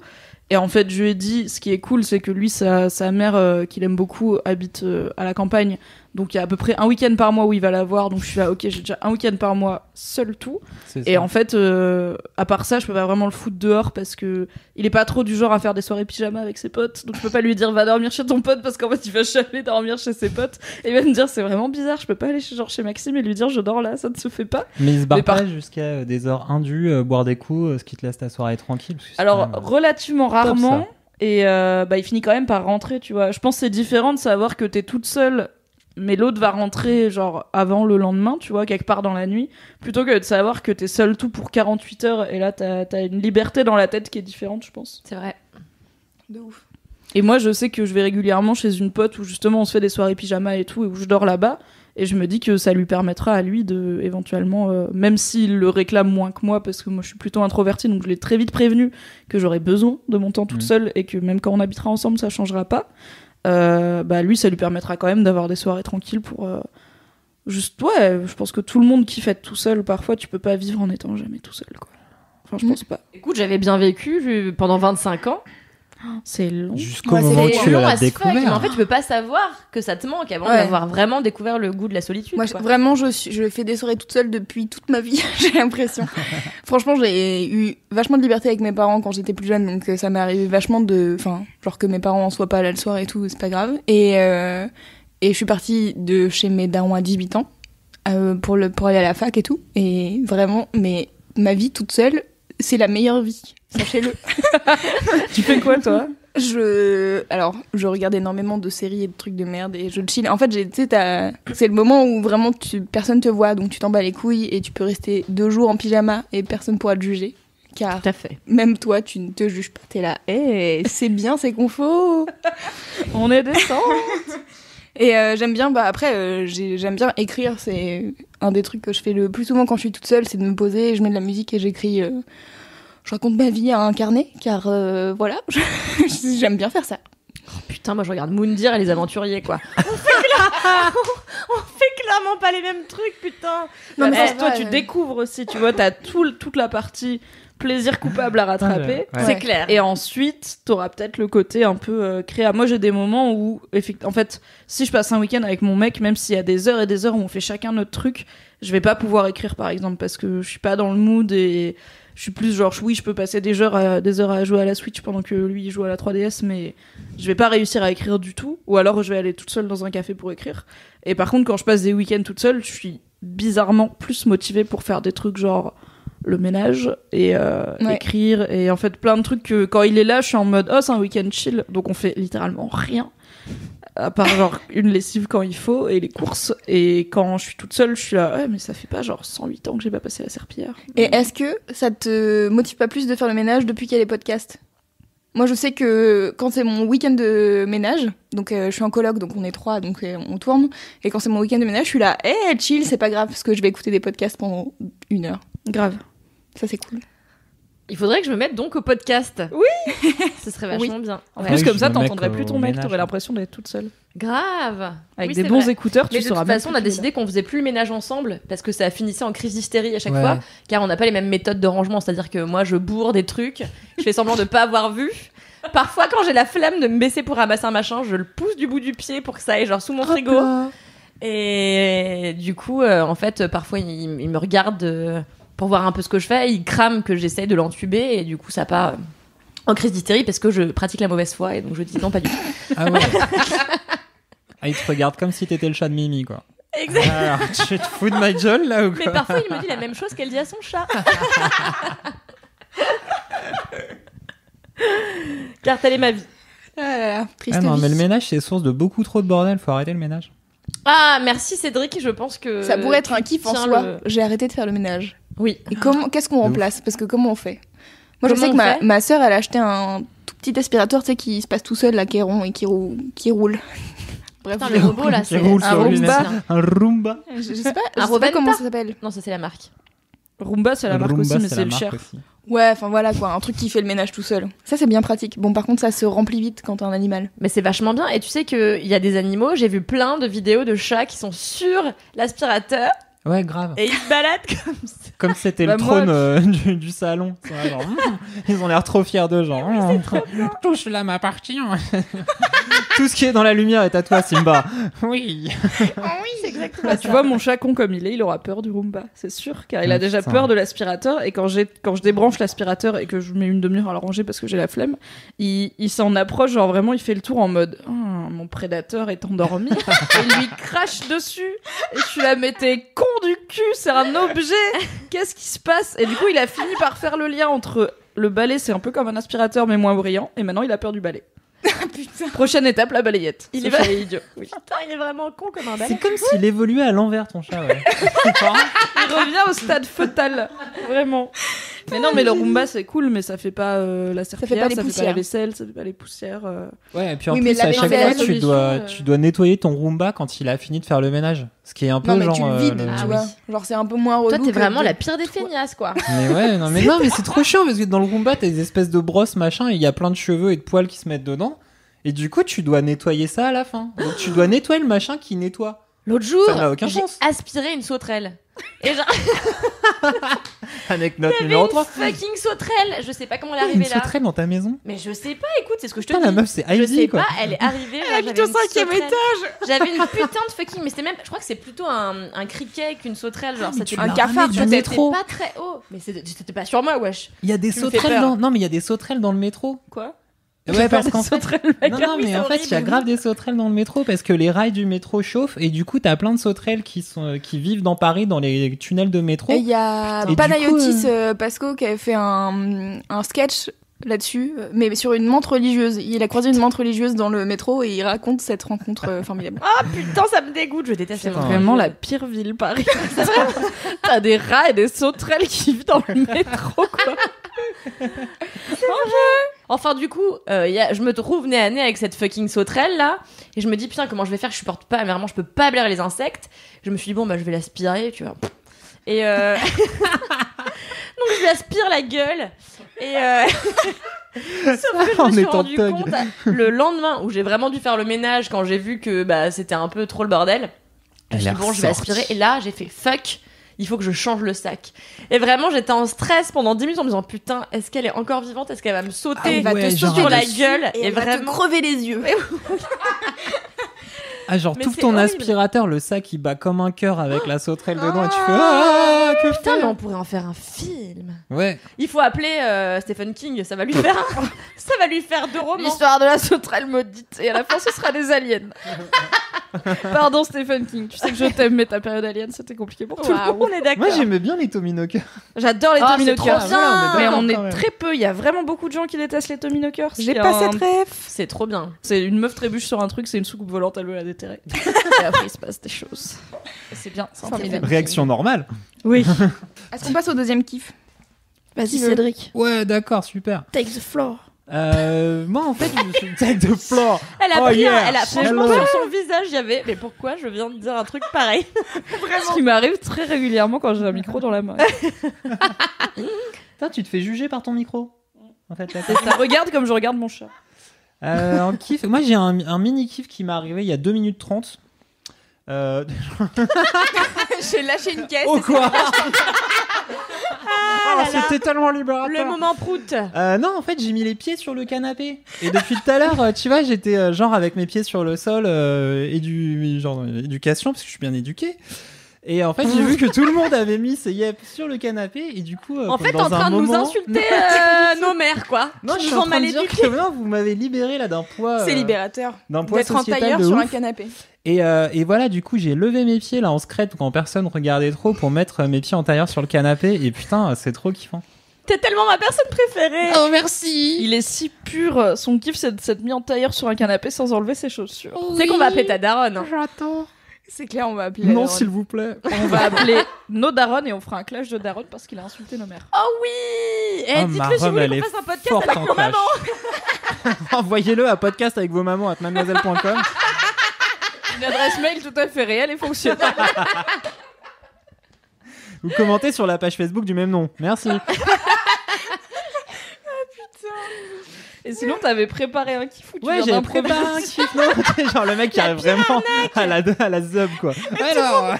Et en fait, je lui ai dit, ce qui est cool, c'est que lui, sa mère, qu'il aime beaucoup, habite à la campagne. Donc il y a à peu près un week-end par mois où il va la voir. Donc je suis là, ok, j'ai déjà un week-end par mois, seul tout. c'est Et ça. en fait, à part ça, je peux pas vraiment le foutre dehors parce que il est pas trop du genre à faire des soirées pyjama avec ses potes. Donc je peux pas lui dire va dormir chez ton pote parce qu'en fait il va jamais dormir chez ses potes. Et il va me dire c'est vraiment bizarre, je peux pas aller chez Maxime et lui dire je dors là, ça ne se fait pas. Mais il se barre Mais par- pas jusqu'à des heures indues, boire des coups, ce qui te laisse ta soirée tranquille. Parce que c'est Alors quand même- relativement rarement. ça. Et bah il finit quand même par rentrer, tu vois. Je pense que c'est différent de savoir que t'es toute seule. Mais l'autre va rentrer genre avant le lendemain, tu vois, quelque part dans la nuit, plutôt que de savoir que t'es seul tout pour 48 heures et là t'as une liberté dans la tête qui est différente, je pense. C'est vrai. de ouf. Et moi je sais que je vais régulièrement chez une pote où justement on se fait des soirées pyjama et tout, et où je dors là-bas, et je me dis que ça lui permettra à lui de éventuellement, même s'il le réclame moins que moi, parce que moi je suis plutôt introvertie, donc je l'ai très vite prévenu que j'aurais besoin de mon temps toute seule et que même quand on habitera ensemble ça changera pas. Bah lui ça lui permettra quand même d'avoir des soirées tranquilles pour juste ouais, je pense que tout le monde kiffe être tout seul, parfois tu peux pas vivre en étant jamais tout seul quoi. Enfin je pense pas. Écoute, j'avais bien vécu pendant 25 ans. C'est long. Jusqu'au Ouais, moment où C'est tu long l'as as fuck, mais découvert. en fait, tu peux pas savoir que ça te manque avant Ouais. d'avoir vraiment découvert le goût de la solitude. Moi, quoi. vraiment, je fais des soirées toute seule depuis toute ma vie, j'ai l'impression. Franchement, j'ai eu vachement de liberté avec mes parents quand j'étais plus jeune, donc ça m'est arrivé vachement de... Enfin, genre que mes parents en soient pas là le soir et tout, c'est pas grave. Et je suis partie de chez mes darons à 18 ans pour aller à la fac et tout. Et vraiment, mais ma vie toute seule, c'est la meilleure vie, sachez-le. Tu fais quoi toi? Je regarde énormément de séries et de trucs de merde et je chill. En fait, tu sais, c'est le moment où vraiment personne te voit, donc tu t'en bats les couilles et tu peux rester 2 jours en pyjama et personne pourra te juger. Car Tout à fait. même toi, tu ne te juges pas. T'es là, c'est bien, c'est confort. On est décent. Et j'aime bien, j'aime bien écrire. C'est un des trucs que je fais le plus souvent quand je suis toute seule, c'est de me poser, je mets de la musique et j'écris. Je raconte ma vie à un carnet, car voilà, j'aime bien faire ça. Oh, putain, moi je regarde Moundir et les aventuriers, quoi. On fait clairement pas les mêmes trucs, putain. Non, mais ça, toi, ouais. tu découvres aussi, tu vois, t'as toute la partie plaisir coupable à rattraper. Ouais. C'est clair. Et ensuite, t'auras peut-être le côté un peu créa. Moi, j'ai des moments où, en fait, si je passe un week-end avec mon mec, même s'il y a des heures et des heures où on fait chacun notre truc, je vais pas pouvoir écrire, par exemple, parce que je suis pas dans le mood et je suis plus genre, oui, je peux passer des heures à jouer à la Switch pendant que lui, il joue à la 3DS, mais je vais pas réussir à écrire du tout. Ou alors, je vais aller toute seule dans un café pour écrire. Et par contre, quand je passe des week-ends toute seule, je suis bizarrement plus motivée pour faire des trucs genre le ménage et écrire et en fait plein de trucs que quand il est là je suis en mode oh c'est un week-end chill, donc on fait littéralement rien à part genre une lessive quand il faut et les courses, et quand je suis toute seule je suis là ouais mais ça fait pas genre 108 ans que j'ai pas passé la serpillière. Et est-ce que ça te motive pas plus de faire le ménage depuis qu'il y a les podcasts ? Moi, je sais que quand c'est mon week-end de ménage, donc je suis en coloc, donc on est 3, donc on tourne, et quand c'est mon week-end de ménage, je suis là, chill, c'est pas grave, parce que je vais écouter des podcasts pendant 1 heure. Grave. Ça, c'est cool. Il faudrait que je me mette donc au podcast. Oui. Ce serait vachement bien. En Ouais. plus Ouais, comme je ça me mets t'entendrais plus ton au mec, ménage. t'aurais l'impression d'être toute seule Grave. avec Oui, des c'est bons vrai. écouteurs. Mais Tu de sauras toute même façon, on plus a que décidé qu'on faisait plus le ménage ensemble parce que ça finissait en crise d'hystérie à chaque Ouais. fois, car on n'a pas les mêmes méthodes de rangement. C'est-à-dire que moi, je bourre des trucs, je fais semblant de pas avoir vu. Parfois, quand j'ai la flemme de me baisser pour ramasser un machin, je le pousse du bout du pied pour que ça aille genre sous mon frigo. Et du coup, en fait, parfois, il me regarde pour voir un peu ce que je fais. Il crame que j'essaye de l'entuber et du coup, ça part en crise d'hystérie parce que je pratique la mauvaise foi et donc je dis non, pas du tout. Ah ouais. Ah, il te regarde comme si t'étais le chat de Mimi, quoi. Exact. Alors, tu te fous de ma gueule, là, ou quoi? Mais parfois, il me dit la même chose qu'elle dit à son chat. Car telle est ma vie. Ah là là, triste Ah non, vie. mais le ménage, c'est source de beaucoup trop de bordel. Faut arrêter le ménage. Ah, merci Cédric, je pense que... Ça pourrait être un tu kiff en tiens soi. le- J'ai arrêté de faire le ménage. Oui. Et qu'est-ce qu'on remplace ? Parce que comment on fait ? Moi, je Comment sais on que fait ma sœur, elle a acheté un tout petit aspirateur, tu sais, qui se passe tout seul, là, qui est rond et qui roule. Bref, Putain, le robot, là, Qui c'est... roule un sur Roomba. lui-même. Un Roomba. je sais pas, Un je sais pas Roventa comment ça s'appelle. Non, ça, c'est la marque. Roomba c'est la marque Roomba, aussi mais c'est c'est la le marque cher. aussi. Ouais, enfin voilà quoi, un truc qui fait le ménage tout seul. Ça, c'est bien pratique. Bon, par contre, ça se remplit vite quand t'as un animal. Mais c'est vachement bien. Et tu sais qu'il y a des animaux, j'ai vu plein de vidéos de chats qui sont sur l'aspirateur Ouais, grave. et ils se baladent comme ça. Comme c'était Bah, le moi, trône du salon. C'est vrai, genre, ils ont l'air trop fiers d'eux, genre. Tout cela m'appartient. Tout ce qui est dans la lumière est à toi, Simba. Oui. C'est exactement Bah, tu vois, mon chat con comme il aura peur du Roomba, c'est sûr, car il a déjà Putain. peur de l'aspirateur. Et quand je débranche l'aspirateur et que je mets une demi-heure à le ranger parce que j'ai la flemme, il s'en approche, genre vraiment, il fait le tour en mode mon prédateur est endormi. Et il lui crache dessus. Et je suis là, mais t'es con du cul, c'est un objet. Qu'est-ce qui se passe? Et du coup, il a fini par faire le lien entre le balai, c'est un peu comme un aspirateur mais moins brillant, et maintenant il a peur du balai. Putain. Prochaine étape, la balayette. Il Ce est chat vrai. idiot. Oui. Putain, il est vraiment con comme un balai. C'est comme s'il évoluait à l'envers, ton chat, ouais. Il revient au stade fœtal, vraiment. Mais non, mais le Roomba c'est cool, mais ça fait pas la serpillière, les ça fait pas la poussières. vaisselle, ça fait pas les poussières. Ouais, et puis en Oui, plus, mais la à chaque vaisselle, fois, la solution, tu dois nettoyer ton Roomba quand il a fini de faire le ménage. Ce qui est un peu Non, mais genre. tu le vides, le- Ah tu oui. vois. Genre, c'est un peu moins relou. Toi, t'es que vraiment de- la pire des feignasses, quoi. Mais ouais, non, mais c'est trop chiant parce que dans le Roomba, t'as des espèces de brosses, machin, et il y a plein de cheveux et de poils qui se mettent dedans. Et du coup, tu dois nettoyer ça à la fin. Donc, tu dois nettoyer le machin qui nettoie. L'autre jour, Ça n'a aucun j'ai sens. aspiré une sauterelle. Et genre, Anecdote il y avait numéro une 3. fucking sauterelle. Je sais pas comment elle est Une arrivée là. sauterelle dans ta maison. Mais je sais pas, écoute, c'est ce que je te Putain, dis. la meuf, c'est Je Heidi, sais quoi. pas, elle est arrivée. Elle genre, habite j'avais au une 5e sauterelle. étage. J'avais une putain de fucking, mais c'était même, je crois que c'est plutôt un criquet qu'une sauterelle, genre mais c'était tu pas- l'as un cafard, ramené tu du sais, métro. pas très haut. Mais c'était pas sur moi, wesh. Il y a des Tu me fais sauterelles peur. dans. Non, mais il y a des sauterelles dans le métro. Quoi? Ouais, parce qu'en fait. Non, non, oui, mais c'est en fait, il y a horrible. grave des sauterelles dans le métro parce que les rails du métro chauffent et du coup, t'as plein de sauterelles qui vivent dans Paris, dans les tunnels de métro. Et il y a Et du Panayotis coup, Pasco qui avait fait un sketch là-dessus, mais sur une menthe religieuse. Il a croisé une menthe religieuse dans le métro et il raconte cette rencontre formidable. Ah putain, ça me dégoûte, je déteste C'est les vraiment menthes. la pire ville, Paris. T'as des rats et des sauterelles qui vivent dans le métro, quoi. Enfin, du coup, je me trouve nez à nez avec cette fucking sauterelle là, et je me dis putain, comment je vais faire? Je supporte pas, vraiment, je peux pas blairer les insectes. Je me suis dit bon, bah je vais l'aspirer, tu vois. Et donc je lui aspire la gueule, et sauf que je me suis rendu compte le lendemain où j'ai vraiment dû faire le ménage quand j'ai vu que c'était un peu trop le bordel. Je me suis dit bon, je vais aspirer, et là j'ai fait fuck. Il faut que je change le sac. Et vraiment, j'étais en stress pendant 10 minutes en me disant putain, est-ce qu'elle est encore vivante? Est-ce qu'elle va me sauter sur la gueule et elle va te crever les yeux. Ah, genre, Mais tout c'est ton horrible. aspirateur, le sac, il bat comme un cœur avec la sauterelle dedans et tu fais ah, que Putain, mais faire on pourrait en faire un film. Ouais. Il faut appeler Stephen King, ça va lui faire deux romans. L'histoire de la sauterelle maudite. Et à la fin, ce sera des aliens. Pardon, Stephen King. Tu sais que je t'aime, mais ta période alien, c'était compliqué pour tout le Waouh, monde. on est d'accord. Moi, j'aimais bien les Tommyknockers. J'adore les Oh, Tommy c'est trop Knockers. bien. Mais on quand est même. très peu. Il y a vraiment beaucoup de gens qui détestent les Tommy Knockers. J'ai Il y a pas un- cette ref. C'est trop bien. C'est une meuf trébuche sur un truc, c'est une soucoupe volante, elle veut la déterrer. Et après, il se passe des choses. Et c'est bien, c'est Formidable. Réaction normale. Oui. Est-ce qu'on passe au deuxième kiff? Vas-y, Qui veut Cédric. Ouais, d'accord, super. Take the floor. Moi, en fait, je me suis tête de flore. Elle a Oh pris yeah, elle a franchement hello. sur son visage, il y avait. Mais pourquoi je viens de dire un truc pareil? Ce qui m'arrive très régulièrement quand j'ai un micro dans la main. Putain, tu te fais juger par ton micro. En fait, là, C'est ça. Regarde comme je regarde mon chat. en kiff, moi j'ai un mini kiff qui m'est arrivé il y a 2 minutes 30. J'ai lâché une caisse. Oh quoi là là. c'était tellement libérateur. Le moment prout. Non, en fait, j'ai mis les pieds sur le canapé. Et depuis tout à l'heure, tu vois, j'étais genre avec mes pieds sur le sol genre éducation, parce que je suis bien éduqué. Et en fait, j'ai vu que tout le monde avait mis ses yep sur le canapé. Et du coup, En fait, dans en train un de nous moment- insulter nos mères, quoi. Non, Qui je suis nous en ont train mal de dire éduqués. que non, vous m'avez libéré là d'un poids. C'est libérateur d'un poids d'être en sociétal tailleur de sur ouf. un canapé. Et voilà, du coup, j'ai levé mes pieds là en secrète quand personne regardait trop pour mettre mes pieds en tailleur sur le canapé. Et putain, c'est trop kiffant. T'es tellement ma personne préférée. Oh, merci. Il est si pur. Son kiff, c'est de s'être mis en tailleur sur un canapé sans enlever ses chaussures. Tu sais qu'on va appeler ta daronne. Hein. J'attends. C'est clair, on va appeler. Non, s'il vous plaît. On va appeler nos darons et on fera un clash de darons parce qu'il a insulté nos mères. Oh oui. Et Ah, dites-le ma si vous robe, voulez elle qu'on est fasse un podcast forte avec en nos clash. mamans. Envoyez-le à podcast avec vos mamans @mademoiselle.com. Une adresse mail tout à fait réelle et fonctionnelle. Ou commentez sur la page Facebook du même nom. Merci. Et sinon, t'avais préparé un kiff ou tu Ouais, viens j'avais d'improviser préparé un kiff. Non, t'es genre le mec qui arrive vraiment à la zub, quoi. Alors,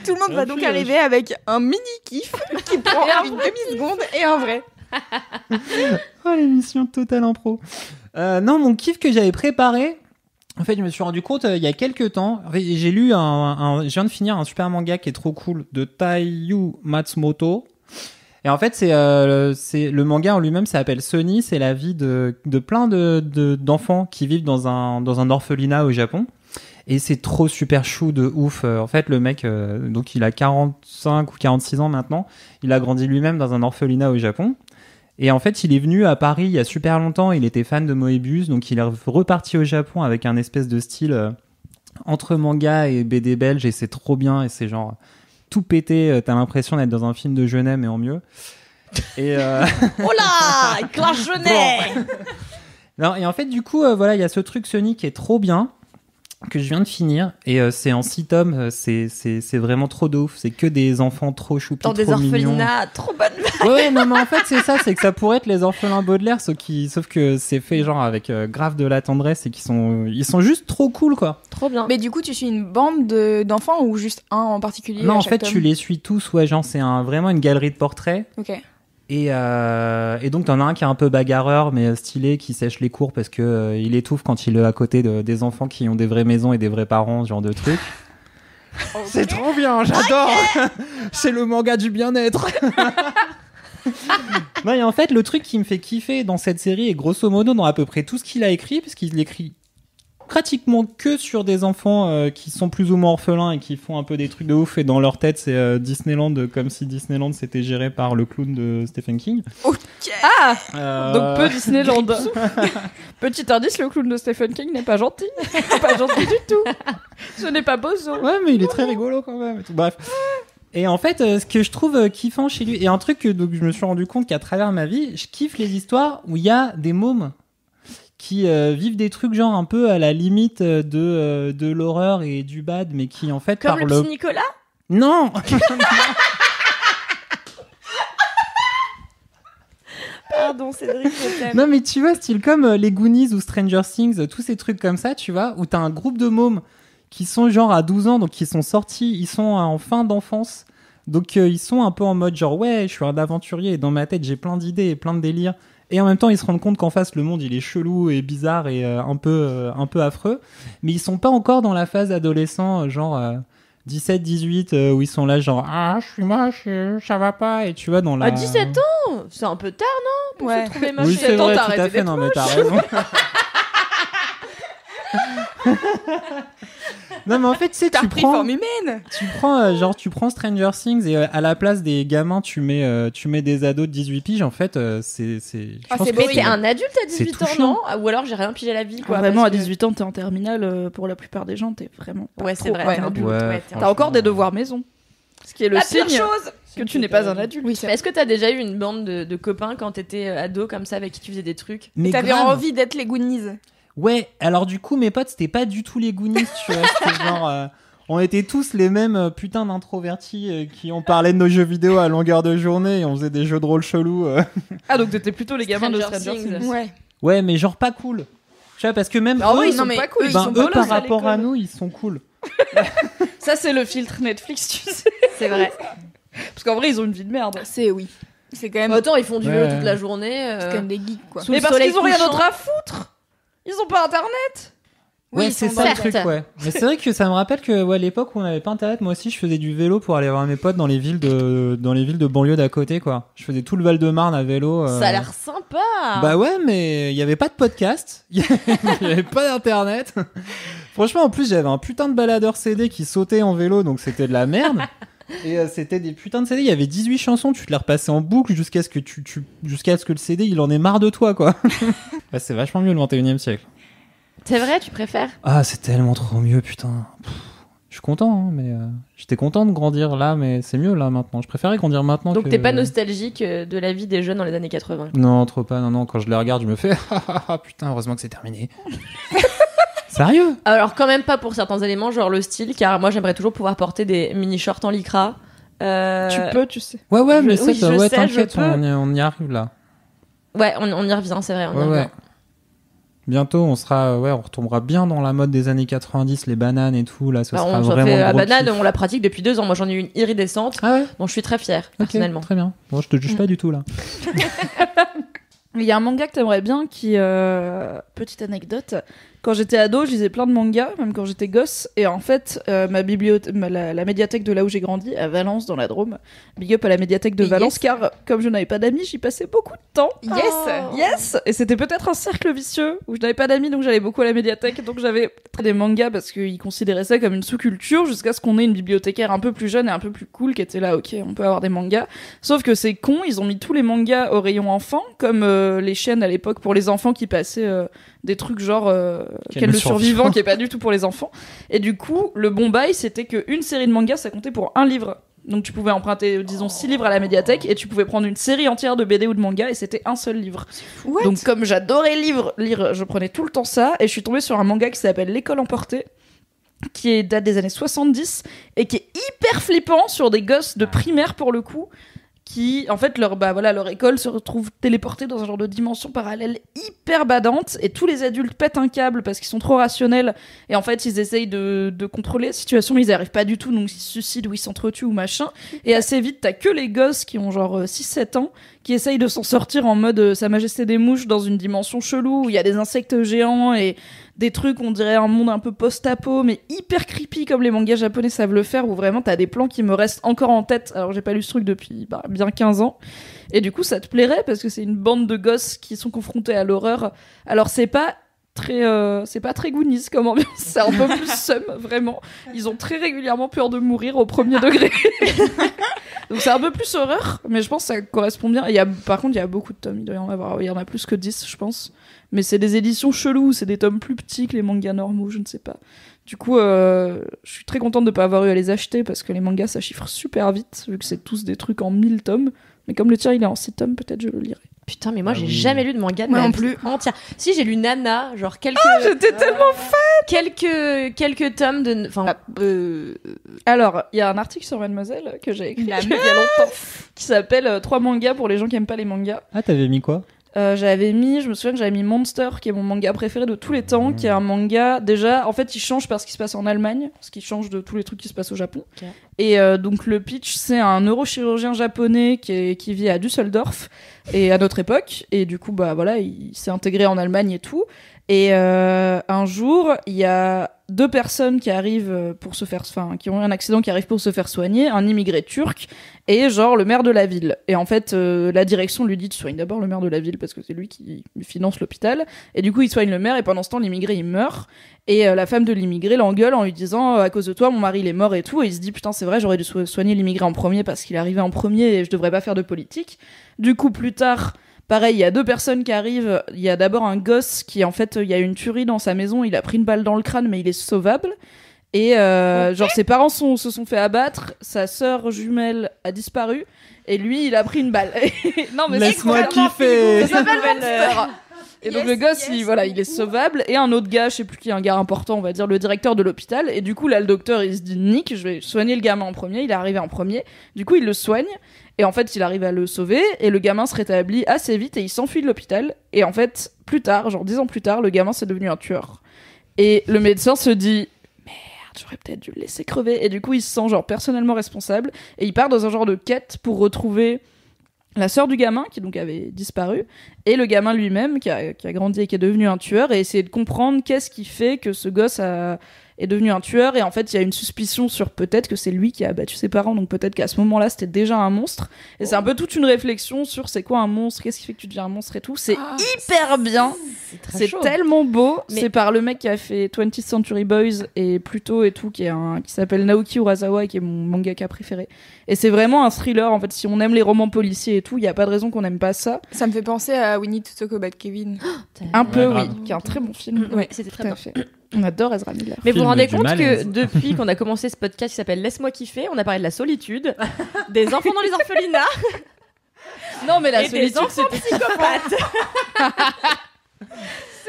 Tout le monde va Un donc peu, arriver avec un mini kiff qui prend une demi-seconde et un vrai. oh, l'émission totale impro. Non, mon kiff que j'avais préparé. En fait, je me suis rendu compte il y a quelques temps. En fait, j'ai lu je viens de finir un super manga qui est trop cool de Taiyu Matsumoto. Et en fait, c'est le manga en lui-même s'appelle Sunny. C'est la vie de plein d'enfants qui vivent dans un orphelinat au Japon. Et c'est trop super chou de ouf. En fait, le mec, donc il a 45 ou 46 ans maintenant. Il a grandi lui-même dans un orphelinat au Japon. Et en fait, il est venu à Paris il y a super longtemps. Il était fan de Moebius, donc il est reparti au Japon avec un espèce de style entre manga et BD belge. Et c'est trop bien. Et c'est genre tout pété. T'as l'impression d'être dans un film de Jeunet, mais en mieux. Et Oh là, il clash Jeunet. non, et en fait, du coup, voilà, il y a ce truc Sony qui est trop bien, que je viens de finir. Et c'est en 6 tomes. C'est vraiment trop de ouf. C'est que des enfants trop choupis, Dans des trop mignons. orphelinats, trop bonne. Ouais, non, mais en fait, c'est ça, c'est que ça pourrait être les orphelins Baudelaire, sauf que c'est fait genre avec grave de la tendresse et ils sont juste trop cool, quoi. Trop bien. Mais du coup, tu suis une bande d'enfants ou juste un en particulier Non, à en chaque fait, tome tu les suis tous, ouais, genre, c'est vraiment une galerie de portraits. Ok. Et donc, t'en as un qui est un peu bagarreur, mais stylé, qui sèche les cours parce que il étouffe quand il est à côté des enfants qui ont des vraies maisons et des vrais parents, ce genre de truc. C'est trop bien, j'adore. C'est le manga du bien-être. Non, et en fait, le truc qui me fait kiffer dans cette série, et grosso modo dans à peu près tout ce qu'il a écrit, parce qu'il écrit pratiquement que sur des enfants qui sont plus ou moins orphelins et qui font un peu des trucs de ouf, et dans leur tête, c'est Disneyland, comme si Disneyland c'était géré par le clown de Stephen King. Ah, donc peu Disneyland. Petit indice, le clown de Stephen King n'est pas gentil. Pas gentil du tout. Ce n'est pas Bozo. Ouais, mais il est très rigolo quand même. Et tout. Bref. Et en fait, ce que je trouve kiffant chez lui, et un truc que donc, je me suis rendu compte qu'à travers ma vie, je kiffe les histoires où il y a des mômes qui vivent des trucs genre un peu à la limite de l'horreur et du bad, mais qui en fait Comme parlent... le petit Nicolas. Non. Pardon, Cédric, je t'aime. Non, mais tu vois, style comme les Goonies ou Stranger Things, tous ces trucs comme ça, tu vois, où t'as un groupe de mômes qui sont genre à 12 ans, donc qui sont sortis, ils sont en fin d'enfance, donc ils sont un peu en mode genre ouais, je suis un aventurier et dans ma tête j'ai plein d'idées et plein de délires, et en même temps ils se rendent compte qu'en face le monde il est chelou et bizarre et un peu affreux, mais ils sont pas encore dans la phase adolescent genre 17-18 où ils sont là genre ah je suis moche, ça va pas, et tu vois dans la... À 17 ans, c'est un peu tard, non, pour se trouver moche. Oui, c'est 17 ans, vrai, t'as tout arrêté à fait, d'être non mais moche. t'as raison. Non mais en fait tu sais, T'as tu repris prends forme humaine. tu prends Stranger Things et à la place des gamins tu mets des ados de 18 piges, en fait je pense c'est que beau, Mais t'es un adulte à c'est 18 ans, touchant. non? Ou alors j'ai rien pigé à la vie, quoi. Vraiment, parce à que- 18 ans, t'es en terminale. Pour la plupart des gens, t'es vraiment pas Ouais, trop c'est vrai, un t'es un adulte. adulte. Ouais, Ouais, t'es un- franchement. T'as encore des devoirs maison. Ce qui est le La pire signe chose que tu n'es pas un adulte. Oui, c'est Mais est-ce que t'as déjà eu une bande de copains quand t'étais ado comme ça avec qui tu faisais des trucs? mais T'avais grave. envie d'être les Goonies. Ouais, alors du coup mes potes c'était pas du tout les Goonies, tu vois, c'était genre on était tous les mêmes putains d'introvertis qui ont parlé de nos jeux vidéo à longueur de journée et on faisait des jeux de rôle chelous. Ah, donc t'étais plutôt les gamins de Stranger Stranger Things. Things. Ouais. Ouais, mais genre pas cool. Tu vois, parce que même En eux, vrai, ils non, sont mais pas cool. eux, Ils ben, sont eux bolos par à rapport à l'école. nous, ils sont cool. Ça, c'est le filtre Netflix, tu sais. C'est vrai. Parce qu'en vrai, ils ont une vie de merde. C'est quand même, Autant ils font du Ouais. vélo toute la journée. c'est quand même des geeks, quoi. Sous Mais le parce soleil qu'ils ont rien couchant. d'autre à foutre. Ils ont pas internet. Ouais, ils c'est sont ça dans- le truc, certes. ouais. Mais c'est vrai que ça me rappelle que à l'époque où on n'avait pas internet, moi aussi je faisais du vélo pour aller voir mes potes dans les villes de banlieue d'à côté, quoi. Je faisais tout le Val-de-Marne à vélo. Ça a l'air sympa. Bah ouais, mais il y avait pas de podcast, il y avait pas d'internet. Franchement, en plus j'avais un putain de baladeur CD qui sautait en vélo, donc c'était de la merde. Et c'était des putains de CD, il y avait 18 chansons, tu te les repassais en boucle jusqu'à ce que jusqu'à ce que le CD il en ait marre de toi, quoi. Bah, c'est vachement mieux le 21e siècle. C'est vrai, tu préfères? Ah, c'est tellement trop mieux, putain. Pff, je suis content, hein, mais j'étais content de grandir là, mais c'est mieux là maintenant. Je préférais grandir maintenant. Donc que... t'es pas nostalgique de la vie des jeunes dans les années 80? Non, trop pas. Non, quand je les regarde, je me fais putain, heureusement que c'est terminé. Sérieux? Alors quand même pas pour certains éléments, genre le style, car moi j'aimerais toujours pouvoir porter des mini shorts en lycra. Tu peux, tu sais. Ouais, mais oui, ça, je ouais, sais, t'inquiète, je peux. on y arrive là. Ouais, on y revient, c'est vrai. On y Ouais, revient. ouais. Bientôt, on retombera bien dans la mode des années 90, les bananes et tout. Là, ce Bah, sera on s'en vraiment fait le la gros banane, kiff. on la pratique depuis 2 ans. Moi j'en ai eu une iridescente, Ah ouais? dont je suis très fière, Ok, personnellement. très bien. Bon, je te juge pas du tout là. Il y a un manga que t'aimerais bien qui, petite anecdote, quand j'étais ado, je lisais plein de mangas, même quand j'étais gosse, et en fait, la médiathèque de là où j'ai grandi, à Valence, dans la Drôme, big up à la médiathèque de Yes. Valence, car comme je n'avais pas d'amis, j'y passais beaucoup de temps. Yes. Oh. Yes. Et c'était peut-être un cercle vicieux, où je n'avais pas d'amis, donc j'allais beaucoup à la médiathèque, donc j'avais des mangas, parce qu'ils considéraient ça comme une sous-culture, jusqu'à ce qu'on ait une bibliothécaire un peu plus jeune et un peu plus cool, qui était là, ok, on peut avoir des mangas. Sauf que c'est con, ils ont mis tous les mangas au rayon enfant, comme les chaînes à l'époque pour les enfants qui passaient des trucs genre Ken le survivant, qui est pas du tout pour les enfants. Et du coup, le bon bail, c'était qu'une série de mangas, ça comptait pour un livre. Donc tu pouvais emprunter, disons, 6 livres à la médiathèque, et tu pouvais prendre une série entière de BD ou de manga, et c'était un seul livre. What? Donc comme j'adorais lire, je prenais tout le temps ça, et je suis tombée sur un manga qui s'appelle L'école emportée, qui date des années 70, et qui est hyper flippant sur des gosses de primaire pour le coup, qui, en fait, leur école se retrouve téléportée dans un genre de dimension parallèle hyper badante, et tous les adultes pètent un câble parce qu'ils sont trop rationnels, et en fait, ils essayent de contrôler la situation, mais ils n'y arrivent pas du tout, donc ils se suicident ou ils s'entretuent ou machin, et assez vite, t'as que les gosses qui ont genre 6-7 ans, qui essayent de s'en sortir en mode Sa Majesté des Mouches dans une dimension chelou, où il y a des insectes géants, et des trucs, on dirait un monde un peu post-apo, mais hyper creepy comme les mangas japonais savent le faire, où vraiment t'as des plans qui me restent encore en tête. Alors j'ai pas lu ce truc depuis bien 15 ans. Et du coup ça te plairait parce que c'est une bande de gosses qui sont confrontés à l'horreur. Alors c'est pas très Goonies comme ambiance, c'est un peu plus seum, vraiment. Ils ont très régulièrement peur de mourir au premier degré. Donc c'est un peu plus horreur, mais je pense que ça correspond bien. Par contre, il y a beaucoup de tomes, il doit y en avoir. Il y en a plus que 10, je pense. Mais c'est des éditions cheloues, c'est des tomes plus petits que les mangas normaux, je ne sais pas. Du coup, je suis très contente de pas avoir eu à les acheter parce que les mangas ça chiffre super vite vu que c'est tous des trucs en 1000 tomes. Mais comme le tien il est en 6 tomes, peut-être je le lirai. Putain, mais moi, j'ai oui. jamais lu de manga de Moi ma non vie plus. entière. Si, j'ai lu Nana, genre quelques... J'étais tellement fan. quelques tomes de... Enfin, Alors, il y a un article sur Mademoiselle que j'ai écrit il y a longtemps qui s'appelle 3 mangas pour les gens qui aiment pas les mangas. Ah, t'avais mis quoi? Je me souviens que j'avais mis Monster, qui est mon manga préféré de tous les temps, qui est un manga, déjà, en fait, il change parce qu'il se passe en Allemagne, parce qu'il change de tous les trucs qui se passent au Japon. Ok. Et donc, le pitch, c'est un neurochirurgien japonais qui vit à Düsseldorf, et à notre époque, et du coup, bah voilà, il s'est intégré en Allemagne et tout. Et un jour, il y a 2 personnes qui arrivent qui ont eu un accident, qui arrivent pour se faire soigner, un immigré turc et genre le maire de la ville. Et en fait, la direction lui dit de soigner d'abord le maire de la ville parce que c'est lui qui finance l'hôpital. Et du coup, il soigne le maire et pendant ce temps, l'immigré il meurt. Et la femme de l'immigré l'engueule en lui disant à cause de toi, mon mari il est mort et tout. Et il se dit putain, c'est vrai, j'aurais dû soigner l'immigré en premier parce qu'il est arrivé en premier et je devrais pas faire de politique. Du coup, plus tard. Pareil, il y a 2 personnes qui arrivent. Il y a d'abord un gosse qui, en fait, il y a une tuerie dans sa maison. Il a pris une balle dans le crâne, mais il est sauvable. Et genre, ses parents se sont fait abattre. Sa sœur jumelle a disparu. Et lui, il a pris une balle. Non, mais Laisse-moi extrêmement kiffer. Ça s'appelle Monster. Et donc le gosse, il est sauvable. Et un autre gars, je sais plus qui est un gars important, on va dire le directeur de l'hôpital. Et du coup, là, le docteur, il se dit nick, je vais soigner le gamin en premier. Il est arrivé en premier. Du coup, il le soigne. Et en fait, il arrive à le sauver. Et le gamin se rétablit assez vite et il s'enfuit de l'hôpital. Et en fait, plus tard, genre 10 ans plus tard, le gamin, c'est devenu un tueur. Et le médecin se dit merde, j'aurais peut-être dû le laisser crever. Et du coup, il se sent genre personnellement responsable. Et il part dans un genre de quête pour retrouver la sœur du gamin qui donc avait disparu et le gamin lui-même qui a grandi et qui est devenu un tueur et essayer de comprendre qu'est-ce qui fait que ce gosse est devenu un tueur. Et en fait il y a une suspicion sur peut-être que c'est lui qui a abattu ses parents, donc peut-être qu'à ce moment-là c'était déjà un monstre. Et c'est un peu toute une réflexion sur c'est quoi un monstre, qu'est-ce qui fait que tu deviens un monstre et tout. C'est hyper bien, c'est tellement beau. C'est par le mec qui a fait 20th Century Boys et Pluto et tout, qui s'appelle Naoki Urasawa et qui est mon mangaka préféré. Et c'est vraiment un thriller en fait. Si on aime les romans policiers et tout, il y a pas de raison qu'on n'aime pas ça. Ça me fait penser à We Need to Talk About Kevin. Un peu, Ouais, oui, qui est un très bon film. Ouais, c'était très tout à bien. fait. On adore Ezra Miller. Mais vous vous Film rendez du compte que malaise. depuis qu'on a commencé ce podcast qui s'appelle Laisse-moi kiffer, on a parlé de la solitude, des enfants dans les orphelinats Non, mais la et des solitude, enfants psychopathes.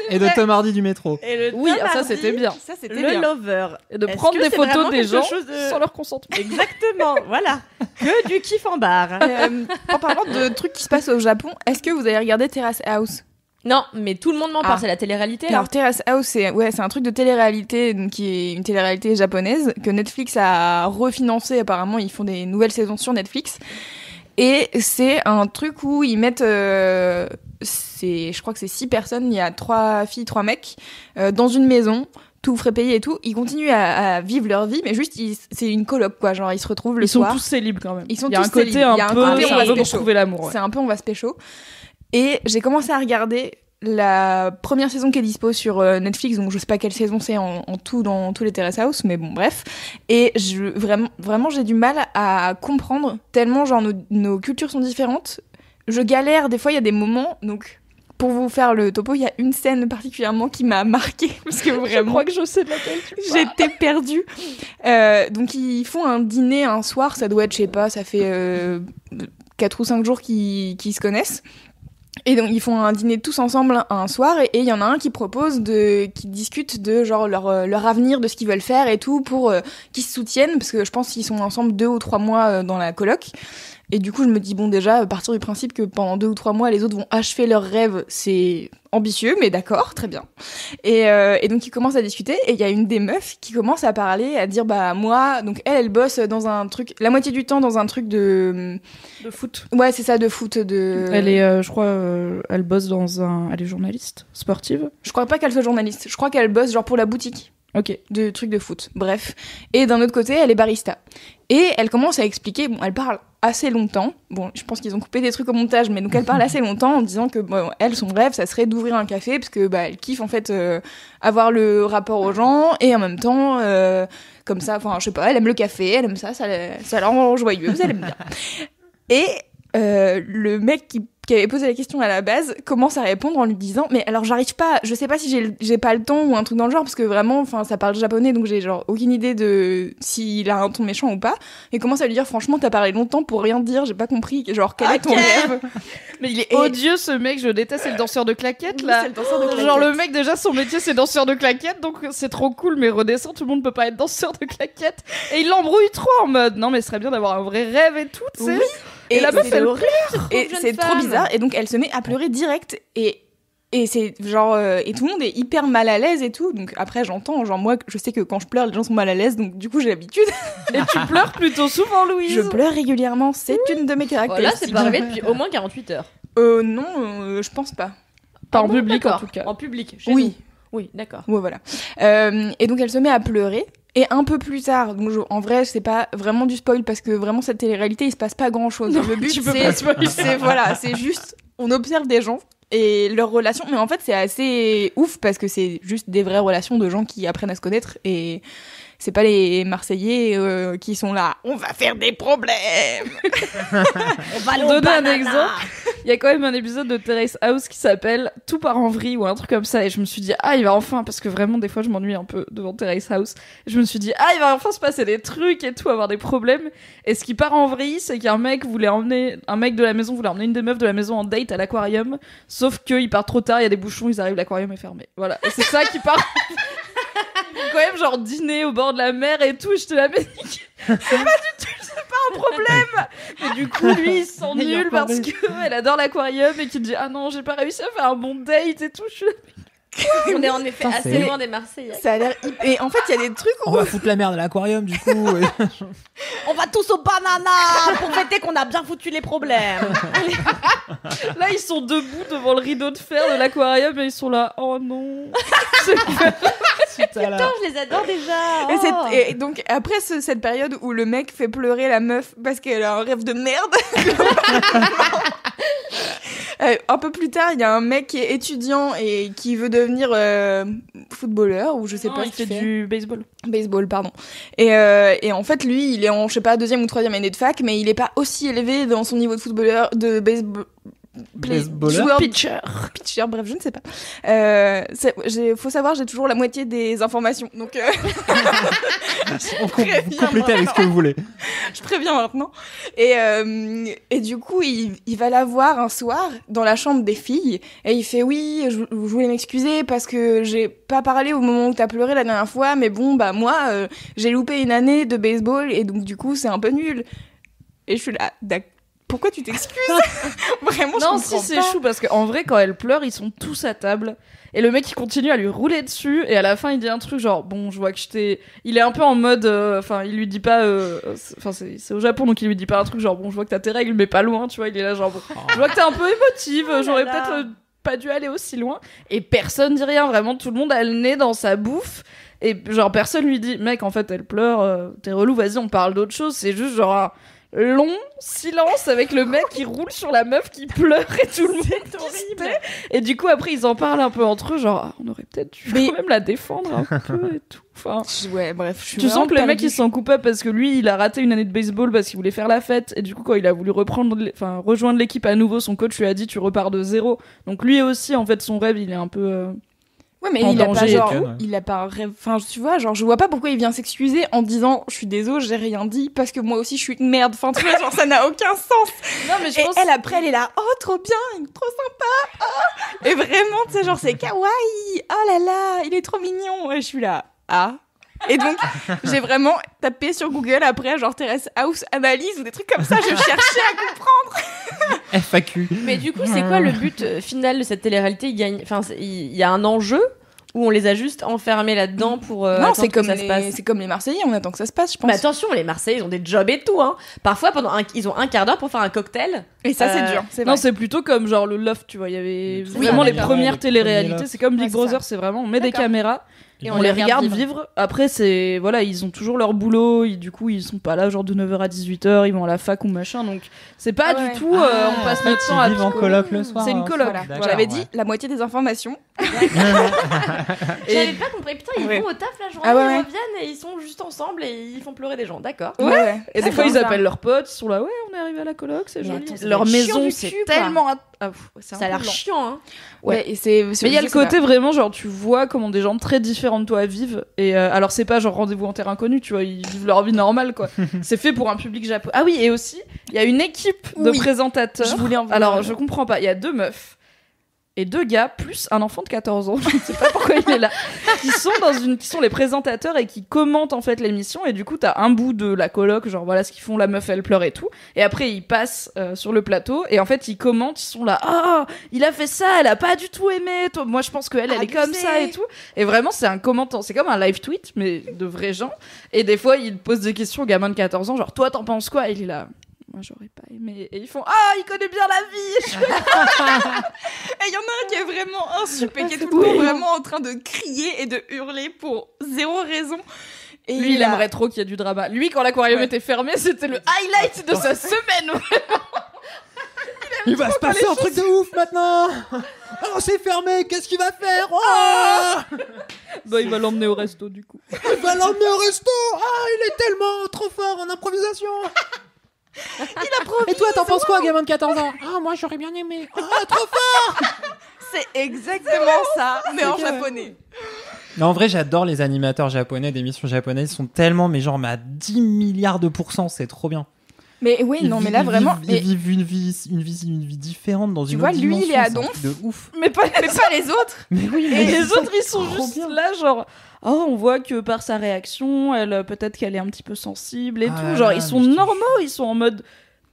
Et de Tom Hardy du métro. Et le Oui, Tom ça, Hardy, c'était bien. Ça c'était Le bien. Lover. Et de Est-ce prendre que des c'est photos vraiment des quelque gens chose de- sans leur consentement. Exactement, voilà. Que du kiff en bar. En parlant de trucs qui se passent au Japon, est-ce que vous avez regardé Terrace House? Non, mais tout le monde m'en parle, Ah. c'est la télé-réalité là. Alors Terrace House, c'est un truc de télé-réalité, donc, qui est une télé-réalité japonaise que Netflix a refinancé. Apparemment, ils font des nouvelles saisons sur Netflix. Et c'est un truc où ils mettent, je crois que c'est 6 personnes, il y a 3 filles, 3 mecs, dans une maison, tout frais payé et tout. Ils continuent à vivre leur vie, mais juste, c'est une coloc, quoi. Genre, ils se retrouvent le Ils sont soir. tous célibes quand même. Ils sont Il y a tous un côté célibes. un Il y a un peu, côté, c'est on un va peu se pour pécho. trouver l'amour. Ouais. C'est un peu on va se pécho. Et j'ai commencé à regarder la première saison qui est dispo sur Netflix, donc je sais pas quelle saison c'est en tout dans tous les Terrace House, mais bon bref. Et vraiment j'ai du mal à comprendre tellement genre nos cultures sont différentes. Je galère, des fois il y a des moments, donc pour vous faire le topo, il y a une scène particulièrement qui m'a marquée parce que Je vraiment crois que je sais de laquelle tu parles. j'étais perdue. Donc ils font un dîner un soir, ça doit être, je sais pas, ça fait 4 ou 5 jours qu'ils se connaissent. Et donc ils font un dîner tous ensemble un soir et il y en a un qui qui discute de genre leur avenir, de ce qu'ils veulent faire et tout pour qu'ils se soutiennent parce que je pense qu'ils sont ensemble 2 ou 3 mois dans la coloc. Et du coup je me dis bon déjà à partir du principe que pendant 2 ou 3 mois les autres vont achever leurs rêves, c'est ambitieux mais d'accord, très bien. Et donc ils commencent à discuter et il y a une des meufs qui commence à parler, à dire bah moi, donc elle bosse dans un truc, la moitié du temps dans un truc de foot. Ouais c'est ça, de foot, de... Elle est, je crois, elle bosse elle est journaliste sportive. Je crois pas qu'elle soit journaliste, je crois qu'elle bosse genre pour la boutique. Ok. De trucs de foot, bref. Et d'un autre côté, elle est barista. Et elle commence à expliquer, bon, elle parle assez longtemps, bon, je pense qu'ils ont coupé des trucs au montage, mais donc elle parle assez longtemps en disant que, bon, elle, son rêve, ça serait d'ouvrir un café, parce que, bah, elle kiffe, en fait, avoir le rapport aux gens, et en même temps, comme ça, enfin, je sais pas, elle aime le café, elle aime ça la rend joyeuse, elle aime bien. Et le mec qui qui avait posé la question à la base, commence à répondre en lui disant mais alors j'arrive pas, je sais pas si j'ai pas le temps ou un truc dans le genre parce que vraiment enfin ça parle japonais donc j'ai genre aucune idée de s'il a un ton méchant ou pas et commence à lui dire franchement t'as parlé longtemps pour rien dire, j'ai pas compris genre quel est ton rêve. Mais il est odieux ce mec, je déteste, c'est le danseur de claquettes là. C'est le danseur de claquettes. Genre le mec déjà son métier c'est danseur de claquettes donc c'est trop cool mais redescend tout le monde peut pas être danseur de claquettes et il l'embrouille trop en mode non mais ce serait bien d'avoir un vrai rêve et tout tu sais. Oui. Et la meuf elle pleure et c'est trop bizarre et donc elle se met à pleurer direct et c'est genre et tout le monde est hyper mal à l'aise et tout donc après j'entends genre moi je sais que quand je pleure les gens sont mal à l'aise donc du coup j'ai l'habitude. Et tu pleures plutôt souvent Louise? Je pleure régulièrement, c'est une de mes caractéristiques. Là c'est pas arrivé depuis au moins 48 heures. Non, je pense pas. Pas en public en tout cas. En public chez Oui. nous. Oui, d'accord. Ouais, voilà. Et donc elle se met à pleurer. Et un peu plus tard, donc en vrai, c'est pas vraiment du spoil parce que vraiment cette télé-réalité, il se passe pas grand-chose. Le but, c'est juste, on observe des gens et leurs relations. Mais en fait, c'est assez ouf parce que c'est juste des vraies relations de gens qui apprennent à se connaître et c'est pas les Marseillais qui sont là. On va faire des problèmes. On va Pour donner un exemple, il y a quand même un épisode de Terrace House qui s'appelle Tout part en vrille ou un truc comme ça et je me suis dit il va enfin parce que vraiment des fois je m'ennuie un peu devant Terrace House et je me suis dit il va enfin se passer des trucs et tout, avoir des problèmes et ce qui part en vrille c'est qu'un mec de la maison voulait emmener une des meufs de la maison en date à l'aquarium sauf qu'il part trop tard, il y a des bouchons, ils arrivent, l'aquarium est fermé. Voilà, et c'est ça qui part quand même genre dîner au bord de la mer et tout, je te la mets c'est pas un problème. Et du coup lui il se sent nul parce que elle adore l'aquarium et qu'il dit non j'ai pas réussi à faire un bon date et tout, je suis là, on est en effet assez loin des Marseillais. Ça a l'air et en fait il y a des trucs où On va foutre la merde à l'aquarium du coup. On va tous au banana pour fêter qu'on a bien foutu les problèmes. là ils sont debout devant le rideau de fer de l'aquarium et ils sont là oh non. Putain, je les adore déjà. Et donc après cette période où le mec fait pleurer la meuf parce qu'elle a un rêve de merde. Un peu plus tard, il y a un mec qui est étudiant et qui veut devenir footballeur ou je sais pas. Il fait du baseball. Baseball, pardon. Et en fait, lui, il est en, je sais pas, 2e ou 3e année de fac, mais il est pas aussi élevé dans son niveau de footballeur, de baseball. Baseballeur, pitcher, bref, je ne sais pas. Faut savoir, j'ai toujours la moitié des informations, donc vous complétez avec ce que vous voulez. Je préviens maintenant. Et du coup, il va la voir un soir dans la chambre des filles et il fait oui, je voulais m'excuser parce que j'ai pas parlé au moment où t'as pleuré la dernière fois, mais bon, bah moi, j'ai loupé une année de baseball et donc du coup, c'est un peu nul. Et je suis là, d'accord. Pourquoi tu t'excuses? Vraiment, je comprends si c'est pas. chou parce qu'en vrai quand elle pleure ils sont tous à table et le mec il continue à lui rouler dessus et à la fin il dit un truc genre bon je vois que il est un peu en mode il lui dit pas c'est au Japon donc il lui dit pas un truc genre bon je vois que t'as tes règles mais pas loin tu vois, il est là genre bon je vois que t'es un peu émotive, j'aurais peut-être pas dû aller aussi loin et personne dit rien, vraiment tout le monde a le nez dans sa bouffe et genre personne lui dit mec en fait elle pleure, t'es relou, vas-y on parle d'autre chose, c'est juste genre un long silence avec le mec qui roule sur la meuf qui pleure et tout le monde est horrible. Et du coup après ils en parlent un peu entre eux genre on aurait peut-être dû quand même la défendre un peu et tout. Enfin, ouais bref. Tu sens que le mec il se sent coupable parce que lui il a raté une année de baseball parce qu'il voulait faire la fête et du coup quand il a voulu rejoindre l'équipe à nouveau son coach lui a dit tu repars de zéro. Donc lui aussi en fait son rêve il est un peu ouais, mais il a pas un rêve. Enfin, tu vois, genre, je vois pas pourquoi il vient s'excuser en disant, je suis désolé, j'ai rien dit, parce que moi aussi, je suis une merde. Enfin, tu vois, genre, ça n'a aucun sens. Non, mais et elle, après, elle est là, oh, trop bien, il est trop sympa. Oh. Et vraiment, tu sais, genre, c'est kawaii. Oh là là, il est trop mignon. Et je suis là, Et donc, j'ai vraiment tapé sur Google après, genre Terrace House analyse ou des trucs comme ça, je cherchais à comprendre. FAQ. Mais du coup, c'est quoi le but final de cette télé-réalité? Il y a un enjeu ou on les a juste enfermés là-dedans pour non, c'est comme, c'est comme les Marseillais, on attend que ça se passe, je pense. Mais attention, les Marseillais, ils ont des jobs et tout, hein. Parfois, ils ont un quart d'heure pour faire un cocktail. Et ça, c'est dur. C'est non, c'est plutôt comme genre le Loft, tu vois. Il y avait vraiment les premières télé-réalités. C'est comme Big Brother, c'est vraiment, on met des caméras. Et on les regarde vivre. Après, c'est voilà, ils ont toujours leur boulot. Du coup, ils sont pas là genre de 9h à 18h. Ils vont à la fac ou machin. Donc, c'est pas du tout. On passe notre temps à vivre en coloc le soir. C'est une coloc. Voilà. J'avais dit la moitié des informations. J'avais pas compris. Putain, ils vont au taf la journée, ils reviennent et ils sont juste ensemble et ils font pleurer des gens. D'accord. Ouais. Et des fois, ils appellent leurs potes. Ils sont là. Ouais, on est arrivé à la coloc. C'est joli. leur chiant maison, du c'est cul, quoi. tellement... c'est un Ça a peu l'air lent. chiant, hein. Ouais, et c'est. Mais il y a le côté vraiment, genre, tu vois comment des gens très différents de toi vivent. Et alors, c'est pas genre rendez-vous en terre inconnue, tu vois, ils vivent leur vie normale, quoi. C'est fait pour un public japonais. Ah oui, et aussi, il y a une équipe de Oui. présentateurs. Je voulais en venir. Alors, je comprends pas. Il y a 2 meufs et 2 gars, plus un enfant de 14 ans. Je ne sais pas pourquoi il est là. Qui sont les présentateurs et qui commentent, en fait, l'émission. Et du coup, t'as un bout de la coloc, genre, voilà ce qu'ils font, la meuf, elle pleure et tout. Et après, ils passent sur le plateau. Et en fait, ils commentent, ils sont là. Ah, il a fait ça, elle a pas du tout aimé. Toi, moi, je pense qu'elle, elle est comme ça et tout. Et vraiment, c'est un commentant. C'est comme un live tweet, mais de vrais gens. Et des fois, ils posent des questions aux gamins de 14 ans, genre, toi, t'en penses quoi? Et il est là. Moi, j'aurais pas aimé. Et ils font il connaît bien la vie. Et il y en a un qui est vraiment insupé, qui est tout le temps vraiment en train de crier et de hurler pour zéro raison. Et Lui, il aimerait trop qu'il y ait du drama. Lui, quand l'aquarium était fermé, c'était le highlight de sa semaine. Il va se passer un truc de ouf maintenant. Oh, c'est fermé, qu'est-ce qu'il va faire? Oh, Bah, il va l'emmener au resto, du coup. il va l'emmener au resto. Ah, il est tellement trop fort en improvisation. Et toi, t'en penses quoi, gamin de 14 ans? Ah, moi, j'aurais bien aimé. Ah, trop fort. C'est exactement ça, mais en japonais. Mais en vrai, j'adore les animateurs japonais d'émissions japonaises. Ils sont tellement, mais genre, à 10 milliards de pourcents, c'est trop bien. Mais oui, non, mais là vraiment. Ils vivent une vie différente dans Tu une vois, autre lui, dimension. il est à c'est un Donf. truc de ouf. Mais pas les autres. Mais oui, Et les autres, ils sont trop juste bien. là, genre, on voit que par sa réaction, elle, peut-être qu'elle est un petit peu sensible et Ah tout. là Genre, là, ils sont mais je te normaux, ils sont en mode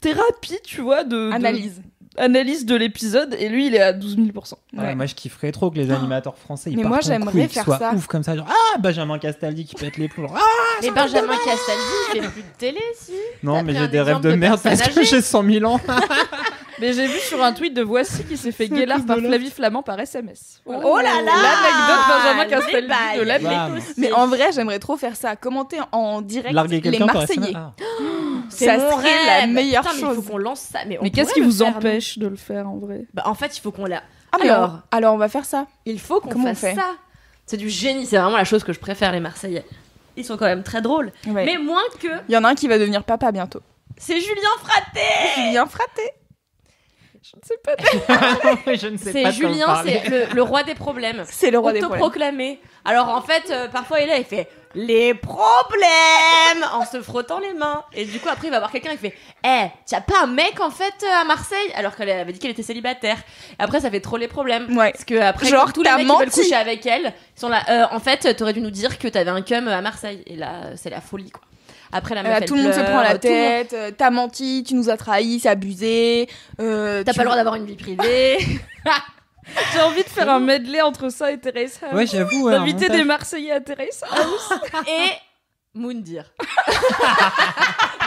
thérapie, tu vois, analyse de l'épisode, et lui, il est à 12 000%. Ouais, Ouais. moi, je kifferais trop que les animateurs français, ils Mais partent moi, en j'aimerais couille, qu'ils faire soient ça. ouf comme ça. Genre, Benjamin Castaldi qui pète les plombs. Genre, Mais Benjamin Castaldi, il fait plus de télé, si. non, T'as mais pris j'ai un des rêves exemple de de merde parce personne que âgée. j'ai 100 000 ans. Mais j'ai vu sur un tweet de Voici qui s'est fait guélard par Flavie Flamand par SMS. Voilà. Oh là là. L'anecdote Benjamin Les Castaldi bails, de la les Bam. dossiers. Mais en vrai, j'aimerais trop faire ça. Commenter en direct Larguer les quelqu'un par Marseillais. SMS. C'est ça mon serait rêve. la meilleure Putain, mais il faut chose. qu'on lance ça. Mais, on Mais qu'est-ce pourrait qui le vous faire, empêche de le faire en vrai? nous. Bah, en fait, il faut qu'on la. Alors, on va faire ça. Il faut qu'on Comment on fasse fait ça. C'est du génie. C'est vraiment la chose que je préfère, les Marseillais. Ils sont quand même très drôles. Ouais. Mais moins que. Il y en a un qui va devenir papa bientôt. C'est Julien Fraté. Julien Fraté. Je ne sais pas. Je ne sais C'est pas de quoi Julien, vous parlez. c'est le roi des problèmes. C'est le roi des problèmes. Autoproclamé. Alors en fait, parfois il est là, il fait les problèmes en se frottant les mains. Et du coup après il va voir quelqu'un, il fait t'as pas un mec en fait à Marseille, alors qu'elle avait dit qu'elle était célibataire. Et après ça fait trop les problèmes. Ouais. Parce que après Genre, quand tous les t'as mecs qui veulent menti. coucher avec elle, ils sont là. En fait t'aurais dû nous dire que t'avais un cum à Marseille. Et là c'est la folie quoi. Après la meuf, elle Tout le monde se pleure, prend la tout le monde- tête. T'as menti, tu nous as trahis, c'est abusé. T'as pas le droit d'avoir une vie privée. J'ai envie de faire un medley entre ça et Terrace House. Ouais, j'avoue. ouais, un D'inviter montage. des Marseillais à Terrace House. Et Moundir.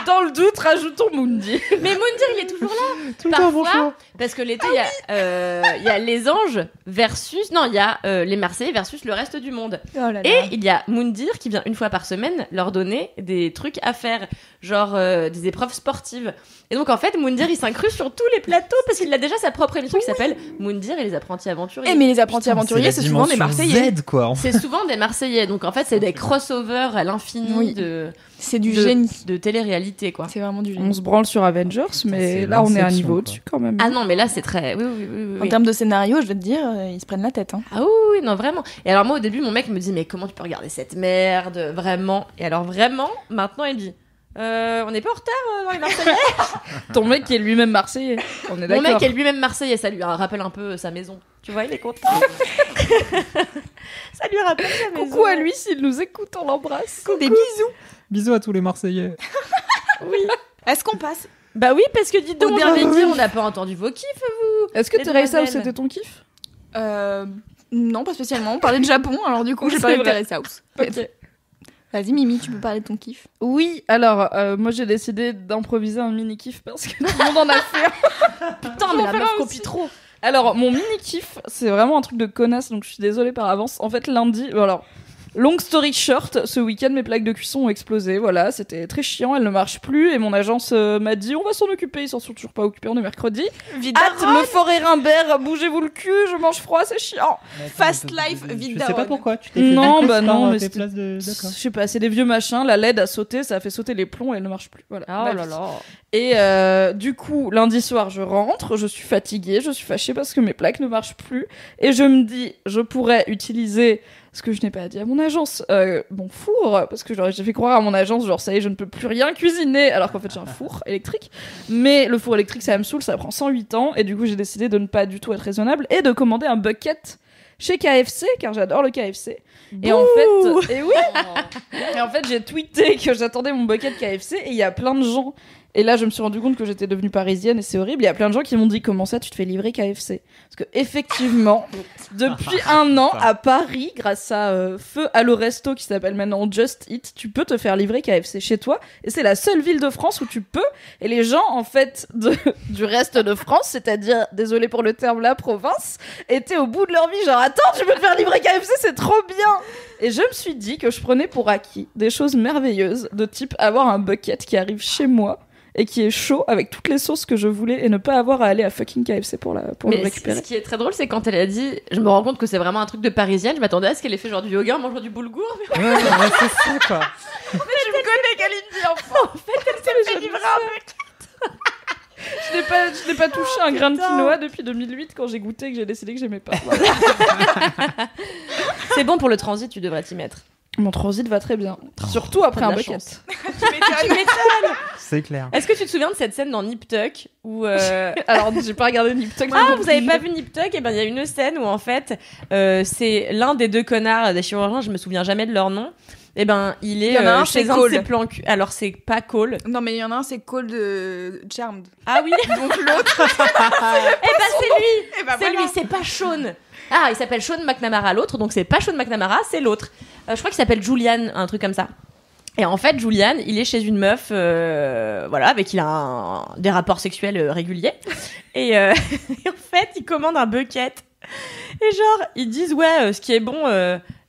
Dans le doute, rajoutons Mundi. Mais Moundir il est toujours là. Tout le temps, Parfois, bonjour. parce que l'été, il y a les anges versus... Non, il y a les Marseillais versus le reste du monde. Oh là là. Et il y a Moundir qui vient une fois par semaine leur donner des trucs à faire, genre des épreuves sportives. Et donc, en fait, Moundir, il s'incruste sur tous les plateaux parce qu'il a déjà sa propre émission qui s'appelle Moundir et les apprentis aventuriers. Eh, mais les apprentis Putain, aventuriers, c'est c'est la souvent des dimension Marseillais. Z, quoi. en fait. C'est souvent des Marseillais. Donc, en fait, c'est des crossovers à l'infini Oui. C'est du de- génie. de télé-réalité, quoi. C'est vraiment du On génie. se branle sur Avengers, mais c'est là on est à un l'inception, niveau quoi. au-dessus quand même. Ah non, mais là, c'est très... Oui. En termes de scénario, je vais te dire, ils se prennent la tête. Hein. Ah oui, non, vraiment. Et alors moi, au début, mon mec me dit, mais comment tu peux regarder cette merde, vraiment? Et alors vraiment, maintenant, il me dit, on n'est pas en retard dans les Marseillais? Ton mec qui est lui-même Marseillais. On est Mon d'accord. mec est lui-même Marseillais, ça lui rappelle un peu sa maison. Tu vois, il est content. Ça lui rappelle sa maison. Coucou à lui s'il nous écoute, on l'embrasse. Des bisous. Bisous à tous les Marseillais. Oui. Est-ce qu'on passe? Bah oui, parce que dites donc, Au dernier dernier dire, on n'a pas entendu vos kiffs, vous. Est-ce que Les Terrace House demoiselles. c'était ton kiff? Non, pas spécialement. On parlait de Japon, alors du coup, j'ai C'est parlé de vrai. Terrace House. Ok. Vas-y, Mimi, tu peux parler de ton kiff. Oui, alors moi j'ai décidé d'improviser un mini kiff parce que tout le monde en a fait un. Putain, mais la faire meuf un copie aussi. trop. Alors mon mini kiff, c'est vraiment un truc de connasse, donc je suis désolée par avance. En fait lundi, alors Long story short, ce week-end, mes plaques de cuisson ont explosé. Voilà, c'était très chiant, elles ne marchent plus. Et mon agence m'a dit, on va s'en occuper. Ils s'en sont toujours pas occupés, on est mercredi. Hâte, le forêt Rimbert, bougez-vous le cul, je mange froid, c'est chiant. Fast life, vite Je sais pas daronne. pourquoi. Tu t'es fait Non, des bah courses non, par mais tes c'était- places de... D'accord. Je sais pas, c'est des vieux machins. La LED a sauté, ça a fait sauter les plombs et elle ne marche plus. Voilà. Oh Ma là vie. là. Et du coup, lundi soir, je rentre, je suis fatiguée, je suis fâchée parce que mes plaques ne marchent plus. Et je me dis, je pourrais utiliser, ce que je n'ai pas dit à mon agence, mon four, parce que j'ai fait croire à mon agence, genre ça y est, je ne peux plus rien cuisiner, alors qu'en fait j'ai un four électrique. Mais le four électrique, ça me saoule, ça prend 108 ans. Et du coup, j'ai décidé de ne pas du tout être raisonnable et de commander un bucket chez KFC, car j'adore le KFC. Et en fait, et oui, et en fait, j'ai tweeté que j'attendais mon bucket KFC et il y a plein de gens. Et là, je me suis rendu compte que j'étais devenue parisienne et c'est horrible. Il y a plein de gens qui m'ont dit comment ça, tu te fais livrer KFC? Parce que effectivement, depuis un an à Paris, grâce à Feu Allo Resto qui s'appelle maintenant Just Eat, tu peux te faire livrer KFC chez toi. Et c'est la seule ville de France où tu peux. Et les gens, en fait, du reste de France, c'est-à-dire, désolé pour le terme, la province, étaient au bout de leur vie. Genre, attends, tu peux te faire livrer KFC, c'est trop bien! Et je me suis dit que je prenais pour acquis des choses merveilleuses, de type avoir un bucket qui arrive chez moi et qui est chaud avec toutes les sauces que je voulais et ne pas avoir à aller à fucking KFC pour le récupérer. Ce qui est très drôle, c'est quand elle a dit, je me rends compte que c'est vraiment un truc de parisienne. Je m'attendais à ce qu'elle ait fait genre du yoga en mangeant du boulgour. Mais Ouais, c'est ça, quoi. Tu me connais, Kalindi, enfin. en fait, elle s'est fait livrer un bucket. Je n'ai pas touché un grain de quinoa depuis 2008 quand j'ai goûté et que j'ai décidé que j'aimais pas. C'est bon pour le transit, tu devrais t'y mettre. Mon transit va très bien. Surtout après t'as de un la bucket. chance. Tu m'étonnes. C'est clair. Est-ce que tu te souviens de cette scène dans Nip Tuck où Alors, j'ai pas regardé Nip Tuck. ah, vous avez pas vu Nip Tuck? Et ben il y a une scène où en fait c'est l'un des deux connards des chirurgiens, je me souviens jamais de leur nom. Et ben il est y en a un, chez c'est un de Cole. ses plans cul. Alors c'est pas Cole. Non, mais il y en a un, c'est Cole de Charmed. Ah oui. Donc l'autre, Eh ben c'est lui. eh ben C'est voilà. lui, c'est pas Sean. Ah, il s'appelle Sean McNamara l'autre, donc c'est pas Sean McNamara, c'est l'autre. Je crois qu'il s'appelle Julian, un truc comme ça. Et en fait, Julian, il est chez une meuf, voilà, avec qui il a des rapports sexuels réguliers. Et, et en fait, il commande un bucket. Et genre, ils disent, ouais, ce qui est bon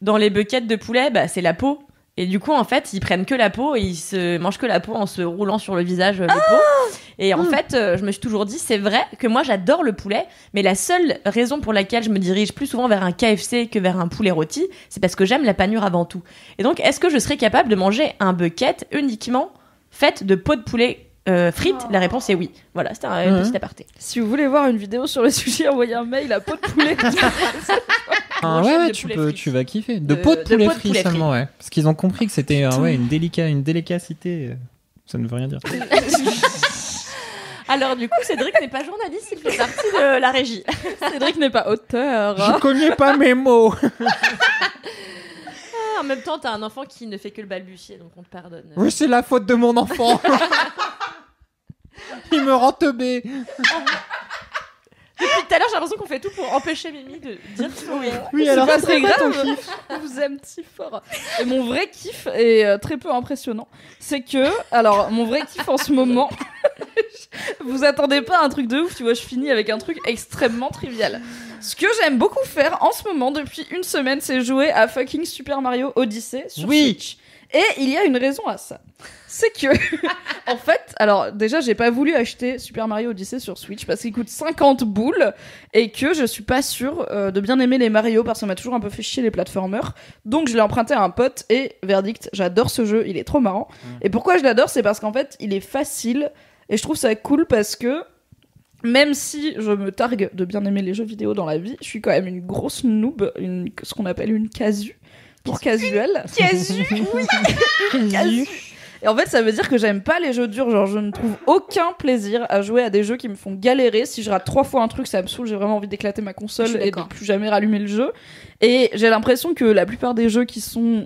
dans les buckets de poulet, bah, c'est la peau. Et du coup, en fait, ils prennent que la peau et ils se mangent que la peau en se roulant sur le visage les peaux. Et en fait, je me suis toujours dit, c'est vrai que moi, j'adore le poulet, mais la seule raison pour laquelle je me dirige plus souvent vers un KFC que vers un poulet rôti, c'est parce que j'aime la panure avant tout. Et donc, est-ce que je serais capable de manger un bucket uniquement fait de peau de poulet frites? La réponse est oui. Voilà, c'était un petit aparté. Si vous voulez voir une vidéo sur le sujet, envoyez un mail à pot de poulet. Ah Brochette ouais, de poulet frit. tu vas kiffer. De De- peau de de poulet peau de frit poulet frit. seulement, ouais. Parce qu'ils ont compris que c'était une délicacité. Ça ne veut rien dire. Alors du coup, Cédric n'est pas journaliste, il fait partie de la régie. Cédric n'est pas auteur. connais pas mes mots. En même temps, t'as un enfant qui ne fait que le balbutier, donc on te pardonne. Oui, c'est la faute de mon enfant. Il me rend teubé. Depuis tout à l'heure, j'ai l'impression qu'on fait tout pour empêcher Mimi de dire son oui. Oui, C'est alors pas c'est très quoi ton grave. kiff? Je vous aime si fort. Et mon vrai kiff est très peu impressionnant. C'est que, alors, mon vrai kiff en ce moment, vous attendez pas un truc de ouf, tu vois, je finis avec un truc extrêmement trivial. Ce que j'aime beaucoup faire en ce moment, depuis une semaine, c'est jouer à fucking Super Mario Odyssey sur Switch. Et il y a une raison à ça. C'est que, en fait, alors déjà, j'ai pas voulu acheter Super Mario Odyssey sur Switch parce qu'il coûte 50 boules et que je suis pas sûre de bien aimer les Mario parce qu'on m'a toujours un peu fait chier les platformers. Donc, je l'ai emprunté à un pote et verdict, j'adore ce jeu, il est trop marrant. Et pourquoi je l'adore, c'est parce qu'en fait, il est facile et je trouve ça cool parce que même si je me targue de bien aimer les jeux vidéo dans la vie, je suis quand même une grosse noob, ce qu'on appelle une casu. Pour casual. Casu, oui. Casu. Et en fait, ça veut dire que j'aime pas les jeux durs. Genre, je ne trouve aucun plaisir à jouer à des jeux qui me font galérer. Si je rate 3 fois un truc, ça me saoule. J'ai vraiment envie d'éclater ma console et de plus jamais rallumer le jeu. Et j'ai l'impression que la plupart des jeux qui sont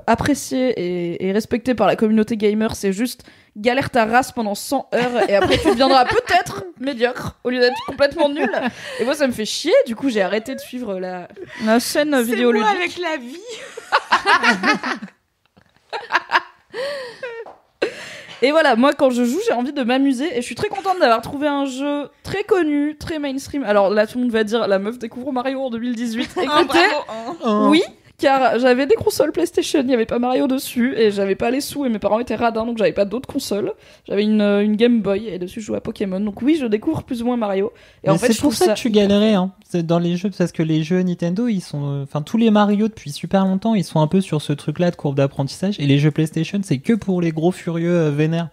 appréciés et respectés par la communauté gamer, c'est juste galère ta race pendant 100 heures et après tu deviendras peut-être médiocre au lieu d'être complètement nul. Et moi, ça me fait chier. Du coup, j'ai arrêté de suivre la chaîne vidéoludique. C'est moi avec la vie. Et voilà, moi quand je joue, j'ai envie de m'amuser et je suis très contente d'avoir trouvé un jeu très connu, très mainstream. Alors là, tout le monde va dire la meuf découvre Mario en 2018. Écoutez, oui, car j'avais des consoles PlayStation, il y avait pas Mario dessus et j'avais pas les sous et mes parents étaient radins donc j'avais pas d'autres consoles. J'avais une Game Boy et dessus je jouais à Pokémon. Donc oui, je découvre plus ou moins Mario. Et Mais en fait, c'est je pour trouve ça que tu galérais hein. C'est dans les jeux parce que les jeux Nintendo, ils sont enfin tous les Mario depuis super longtemps, ils sont un peu sur ce truc-là de courbe d'apprentissage et les jeux PlayStation, c'est que pour les gros furieux vénères.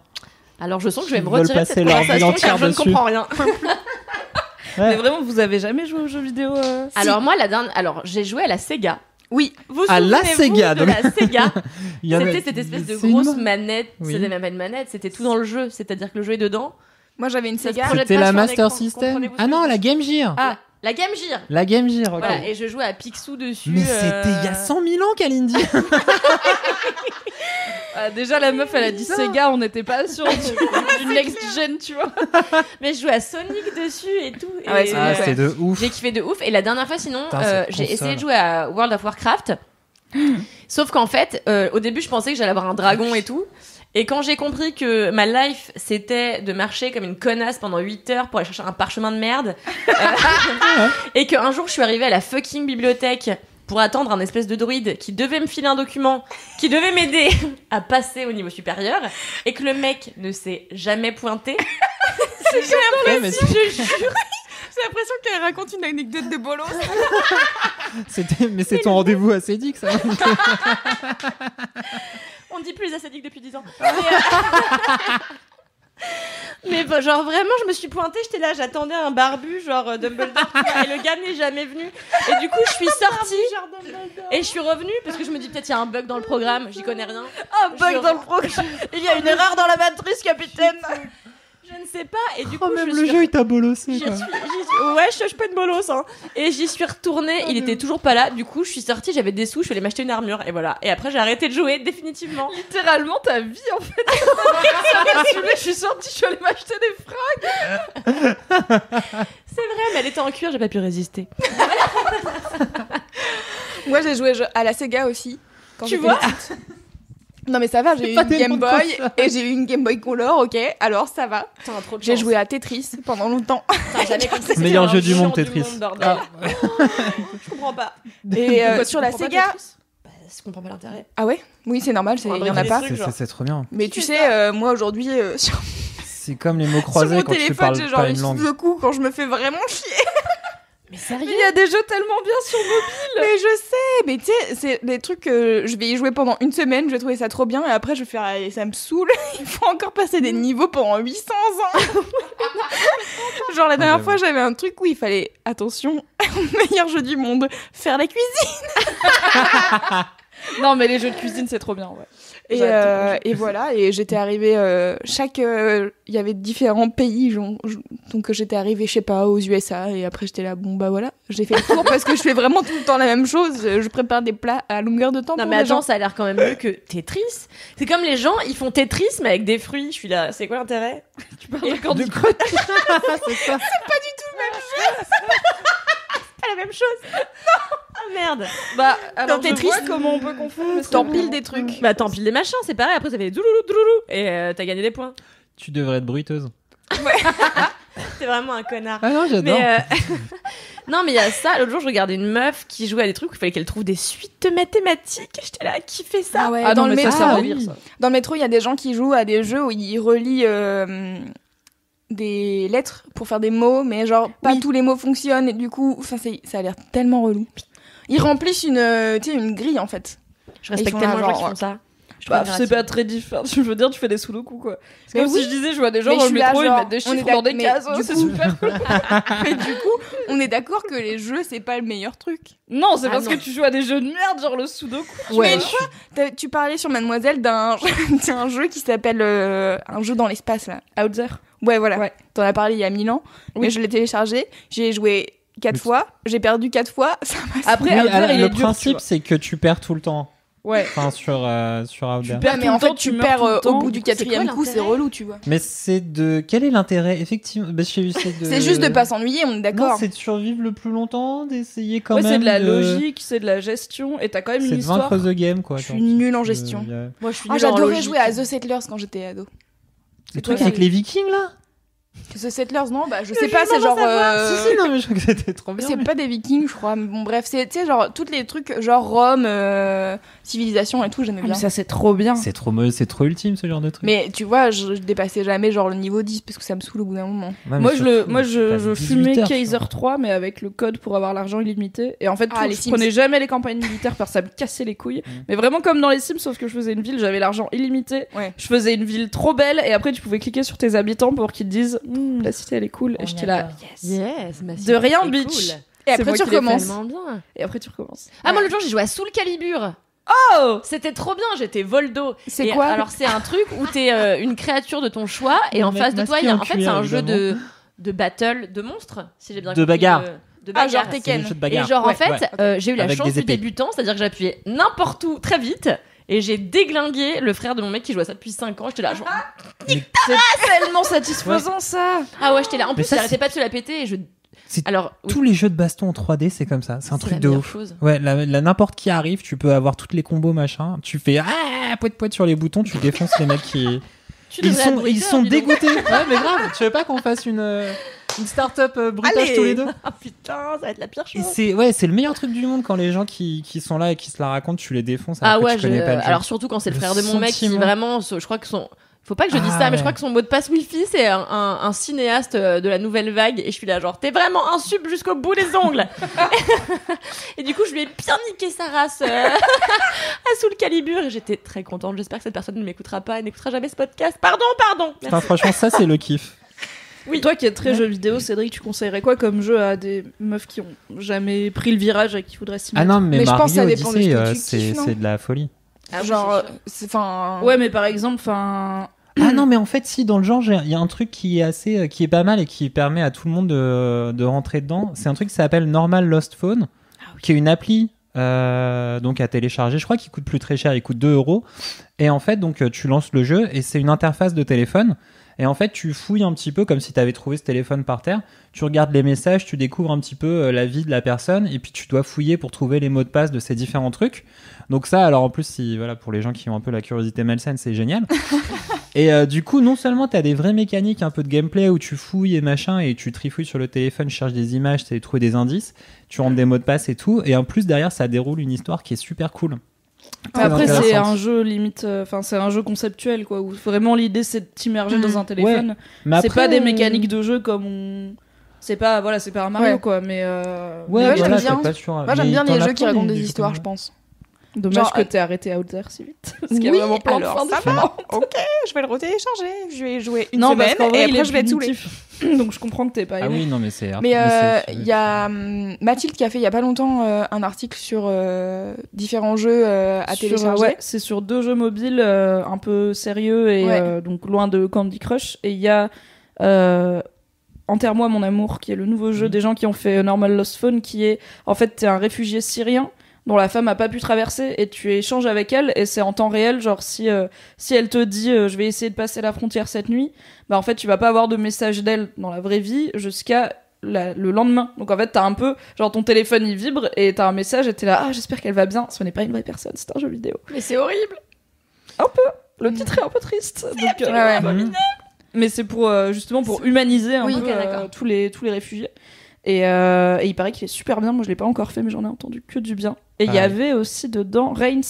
Alors je sens que je vais me Ils veulent retirer de passer cette leur vie conversation entière car je ne dessus. comprends rien. Ouais. Mais vraiment, vous avez jamais joué aux jeux vidéo Alors moi j'ai joué à la Sega. Oui. Vous À la souvenez-vous Sega, de la Sega? Il y en a- C'était cette espèce de c'est grosse une- manette. Oui. C'était même pas une manette, c'était tout dans le jeu. C'est-à-dire que le jeu est dedans. Moi, j'avais une Ça se Sega. projette C'était pas la sur un Master écran, System. comprenez-vous Ah ce que non, je la dis Game Gear. Ah, la Game Gear. La Game Gear, ok. Voilà, et je jouais à Picsou dessus. Mais c'était il y a 100 000 ans, Kalindi. Déjà, la meuf, elle a dit Sega, on n'était pas sur du next gen, tu vois. Mais je jouais à Sonic dessus et tout. Ah ouais, et, c'est Ah, Ouais. c'est de ouf. j'ai kiffé de ouf. Et la dernière fois, sinon, Putain, cette j'ai console. essayé de jouer à World of Warcraft. Sauf qu'en fait, au début, je pensais que j'allais avoir un dragon et tout. Et quand j'ai compris que ma life, c'était de marcher comme une connasse pendant 8 heures pour aller chercher un parchemin de merde, et qu'un jour, je suis arrivée à la fucking bibliothèque pour attendre un espèce de druide qui devait me filer un document, qui devait m'aider à passer au niveau supérieur, et que le mec ne s'est jamais pointé. Ouais, mais Je jure. J'ai l'impression qu'elle raconte une anecdote de bolos. mais c'est ton rendez-vous à Cédix, ça. On dit plus les ascédiques depuis 10 ans. Mais bah, genre vraiment, je me suis pointée, j'étais là, j'attendais un barbu, genre Dumbledore, tu vois, et le gars n'est jamais venu. Et du coup, je suis sortie et je suis revenue parce que je me dis peut-être il y a un bug dans le programme, j'y connais rien. Un bug dans le programme. Il y a une erreur dans la matrice, capitaine. Je ne sais pas. Et du coup, Oh, même je le suis jeu, il t'a bolossé, J'y quoi. Ouais, je suis pas une bolos, hein. Et j'y suis retournée, il était toujours pas là. Du coup, je suis sortie, j'avais des sous, je suis allée m'acheter une armure. Et voilà. Et après, j'ai arrêté de jouer, définitivement. Littéralement ta vie en fait. Je suis sortie, je suis allée m'acheter des fringues. C'est vrai, mais elle était en cuir, j'ai pas pu résister. Moi, j'ai joué à la Sega aussi. Quand Tu j'étais vois petite. Non, mais ça va, j'ai eu pas une des Game noms de Boy console. et j'ai eu une Game Boy Color, ok, alors ça va. Putain, trop de J'ai chance. joué à Tetris pendant longtemps. Putain, jamais compris que c'était Meilleur un jeu du genre monde, Tetris. bordel. Je comprends pas. Et Pourquoi tu sur la comprends pas Sega. Tetris Bah, je comprends pas l'intérêt. Ah ouais? Oui, c'est normal, On va il y en a briser pas. des trucs, genre. C'est trop bien. Mais Qui tu fait sais, moi aujourd'hui, sur C'est comme les mots croisés mon quand tu téléphone, parles j'ai genre pas une une langue. Sudoku quand je me fais vraiment chier. Mais sérieux? Il y a des jeux tellement bien sur mobile. Mais je sais, mais tu sais, c'est des trucs que je vais y jouer pendant une semaine, je vais trouver ça trop bien, et après je vais faire, allez, ça me saule, il faut encore passer des niveaux pendant 800 ans. Genre la dernière fois, j'avais un truc où il fallait, attention, meilleur jeu du monde, faire la cuisine. Non mais les jeux de cuisine c'est trop bien ouais. Et voilà, et j'étais arrivée, il y avait différents pays, donc j'étais arrivée, je sais pas, aux USA, et après j'étais là, bon bah voilà, j'ai fait le tour parce que je fais vraiment tout le temps la même chose, je prépare des plats à longueur de temps Non pour mais les attends, gens. ça a l'air quand même mieux que Tetris. C'est comme les gens, ils font Tetris mais avec des fruits. Je suis là, c'est quoi l'intérêt? Tu parles de Candy De Crush. quoi C'est ça. Pas la même chose. Ah merde. Bah alors Dans je Tetris, vois comment on peut confondre. mais c'est T'empiles bien. des trucs. Bah tant pis les machins, c'est pareil. Après ça fait douloulou douloulou et t'as gagné des points. Tu devrais être bruiteuse. T'es vraiment un connard. Ah non, j'adore. Mais non mais il y a ça. L'autre jour je regardais une meuf qui jouait à des trucs où il fallait qu'elle trouve des suites mathématiques. J'étais là, qui fait ça? Ah ouais, Ah dans non le mais ça métro, c'est un Ah, délire oui. ça. dans le métro, il y a des gens qui jouent à des jeux où ils relient des lettres pour faire des mots, mais genre pas Oui. tous les mots fonctionnent et du coup, enfin ça a l'air tellement relou. Ils remplissent une grille en fait. Je respecte Ils font tellement les gens genre, qui font ça. Je trouve Bah, c'est admiratif. pas très différent. Je veux dire, tu fais des sudoku quoi. C'est Mais comme oui. si je disais, je vois des gens Mais dans je le suis là, métro, ils genre, mettent des on est chiffres dans des mais cases. du C'est coup- super cool. Mais du coup, on est d'accord que les jeux, c'est pas le meilleur truc. Non, c'est Ah parce non. que tu joues à des jeux de merde, genre le sudoku. Mais quoi Tu parlais sur Mademoiselle d'un un jeu qui s'appelle un jeu dans l'espace là. Out there. Ouais, voilà. Ouais. T'en as parlé il y a 1000 ans. Oui. Mais je l'ai téléchargé. J'ai joué 4 fois. J'ai perdu 4 fois. Ça m'a Après, Oui, Out there, alors, il le est dur, tu principe, vois. c'est que tu perds tout le temps. Ouais. Enfin, sur Out There. perds Ouais, mais tout en le fait, temps, tu tu meurs perds tout le au temps. bout du Du coup, c'est 4e quoi coup, c'est l'intérêt relou, tu vois. Mais c'est de. Quel est l'intérêt, effectivement c'est de... C'est juste de pas s'ennuyer, on est Non, d'accord. c'est de survivre le plus longtemps, d'essayer quand Ouais, même. c'est de la logique, c'est de la gestion, et t'as quand même C'est une de histoire. vaincre the game, quoi. Je suis quand nulle en tu- gestion. Moi je suis Ah, nulle en j'adorais logique. jouer à The Settlers quand j'étais ado. Le toi truc qui- avec les Vikings, là The Settlers, non, bah je sais pas, c'est genre. Si, non, mais je crois que c'était trop bien. C'est pas des Vikings, je crois. Mais bon, bref, c'est, tu sais, genre, tous les trucs, genre Rome, civilisation et tout, j'aimais bien. Mais ça, c'est trop bien. C'est trop ultime, ce genre de truc. Mais tu vois, je dépassais jamais, genre, le niveau 10, parce que ça me saoule au bout d'un moment. Ouais, Moi, mais je fumais 18 heures, Kaiser tu vois. 3, mais avec le code pour avoir l'argent illimité. Et en fait, Les je Sims. prenais jamais les campagnes militaires parce que ça me cassait les couilles. Mais vraiment comme dans les Sims, sauf que je faisais une ville, j'avais l'argent illimité. Ouais. Je faisais une ville trop belle, et après, tu pouvais cliquer sur tes habitants pour qu'ils te disent la cité, elle est cool. Et j'étais là, Yes, ma de rien, c'est bitch. cool. Et C'est après, moi tu qui l'ai fait. recommences. Tellement bien. Et après, tu recommences. Ah, moi, l'autre jour, j'ai joué à Soul Calibur. Oh C'était trop bien, j'étais Voldo. C'est Et quoi Alors, c'est un truc où t'es une créature de ton choix, et en Le face mec de toi, il y a. En masqué fait, c'est en un cuir, jeu évidemment. de battle, de monstres, si j'ai bien De compris. bagarre. De Ah, bagarre. genre C'est Tekken. des jeux de Et bagarre. genre, en Ouais, fait, ouais. j'ai eu la Avec chance des du épées. débutant, c'est-à-dire que j'appuyais n'importe où très vite. Et j'ai déglingué le frère de mon mec qui jouait ça depuis 5 ans. J'étais là, genre. C'est tellement satisfaisant, ça. Ah ouais, j'étais là. En plus, ça, il arrêtait pas de se la péter. Et je. C'est- Alors, oui, Tous les jeux de baston en 3D, c'est comme ça. C'est un c'est truc la de meilleure ouf. chose. Ouais, n'importe qui arrive, tu peux avoir toutes les combos machin. Tu fais poète sur les boutons, tu défonces les mecs qui. Tu Ils devrais sont, être bruiteur, ils sont dis donc. dégoûtés. Ouais, mais grave. Tu veux pas qu'on fasse une start-up bruitage Allez. tous les deux? Ah putain, ça va être la pire Et chose. c'est le meilleur truc du monde quand les gens qui sont là et qui se la racontent, tu les défonces. Ah alors que ouais, tu connais pas le jeu. alors surtout quand c'est le Le frère de mon mec qui sentiment. vraiment, je crois que son. Faut pas que je dise Ah ça, mais ouais. je crois que son mot de passe Wi-Fi, c'est un cinéaste de la nouvelle vague. Et je suis là, genre, t'es vraiment un sub jusqu'au bout des ongles. Et du coup, je lui ai bien niqué sa race à Soul Calibur. Et j'étais très contente. J'espère que cette personne ne m'écoutera pas et n'écoutera jamais ce podcast. Pardon. Putain, franchement, ça, c'est le kiff. Oui. Toi qui es très jeu vidéo, Cédric, tu conseillerais quoi comme jeu à des meufs qui ont jamais pris le virage et qui voudraient s'y Ah mettre non, mais Mais je Mario pense que ça dépend de Odyssey, ce que tu kiffes, non c'est de la folie. Ah oui, Genre, c'est sûr. enfin. Ouais, mais par exemple, enfin. Ah non, mais en fait, si, dans le genre, il y a un truc qui est pas mal et qui permet à tout le monde de rentrer dedans. C'est un truc qui s'appelle Normal Lost Phone, qui est une appli donc à télécharger. Je crois qu'il coûte plus très cher, il coûte 2 €. Et en fait, donc, tu lances le jeu et c'est une interface de téléphone. Et en fait, tu fouilles un petit peu comme si tu avais trouvé ce téléphone par terre. Tu regardes les messages, tu découvres un petit peu la vie de la personne et puis tu dois fouiller pour trouver les mots de passe de ces différents trucs. Donc ça, alors en plus, voilà, pour les gens qui ont un peu la curiosité malsaine, c'est génial. Et du coup, non seulement tu as des vraies mécaniques, un peu de gameplay où tu fouilles et machin, et tu trifouilles sur le téléphone, cherches des images, tu trouves des indices, tu rentres des mots de passe et tout. Et en plus, derrière, ça déroule une histoire qui est super cool. Après, Très c'est intéressante. un jeu limite. Enfin, c'est un jeu conceptuel, quoi. Où vraiment l'idée, c'est de t'immerger dans un téléphone. Mais C'est après, pas des mécaniques de jeu comme on. C'est pas, voilà, c'est pas un Mario, Ouais. quoi. Mais. Ouais, Moi, voilà, j'aime bien. t'es pas sûr. Moi, j'aime Mais bien t'en les as jeux qui plein, racontent du des coup. histoires, je pense. Dommage Genre, que t'aies arrêté Out There si vite. Parce qu'il y a Oui, vraiment plein de alors, fins ça différentes. Ok, je vais le retélécharger. Je vais jouer une Non, semaine parce qu'en et vrai, il après est je vais être saoulée. punitif. Donc je comprends que t'es pas Ah aimé. oui, non, mais c'est. Mais c'est- il y a Mathilde qui a fait il y a pas longtemps un article sur différents jeux à Sur, télécharger. ouais, c'est sur 2 jeux mobiles un peu sérieux et Ouais. donc loin de Candy Crush. Et il y a Enterre-moi mon amour, qui est le nouveau jeu des gens qui ont fait Normal Lost Phone, qui est en fait t'es un réfugié syrien dont la femme a pas pu traverser et tu échanges avec elle et c'est en temps réel, genre si elle te dit je vais essayer de passer la frontière cette nuit, bah en fait tu vas pas avoir de message d'elle dans la vraie vie jusqu'à le lendemain. Donc en fait t'as un peu genre ton téléphone il vibre et t'as un message et t'es là j'espère qu'elle va bien. Ce n'est pas une vraie personne, c'est un jeu vidéo. Mais c'est horrible. Le titre est un peu triste. Donc, Ouais, ouais. mais c'est pour justement pour humaniser un Oui, peu ok, d'accord. tous les réfugiés. Et il paraît qu'il est super bien. Moi, je l'ai pas encore fait, mais j'en ai entendu que du bien. Et il y Pareil. avait aussi dedans Reigns,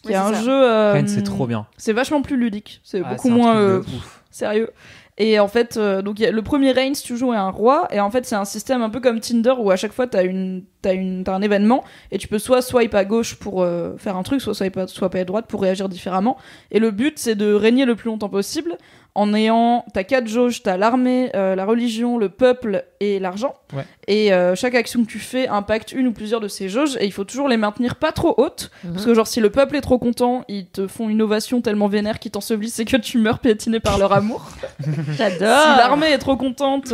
qui Oui, est un c'est ça. jeu. Reigns, c'est trop bien. C'est vachement plus ludique. C'est Ah, beaucoup c'est un moins truc de ouf. sérieux. Et en fait, donc le premier Reigns, tu joues à un roi, et en fait, c'est un système un peu comme Tinder où à chaque fois t'as un événement, et tu peux soit swipe à gauche pour faire un truc, soit swipe à droite pour réagir différemment. Et le but, c'est de régner le plus longtemps possible en ayant. T'as 4 jauges, t'as l'armée, la religion, le peuple et l'argent. Ouais. Et chaque action que tu fais impacte une ou plusieurs de ces jauges, et il faut toujours les maintenir pas trop hautes. Parce que genre si le peuple est trop content, ils te font une ovation tellement vénère qu'ils t'ensevelissent et que tu meurs piétiné par leur amour. J'adore. Si l'armée est trop contente,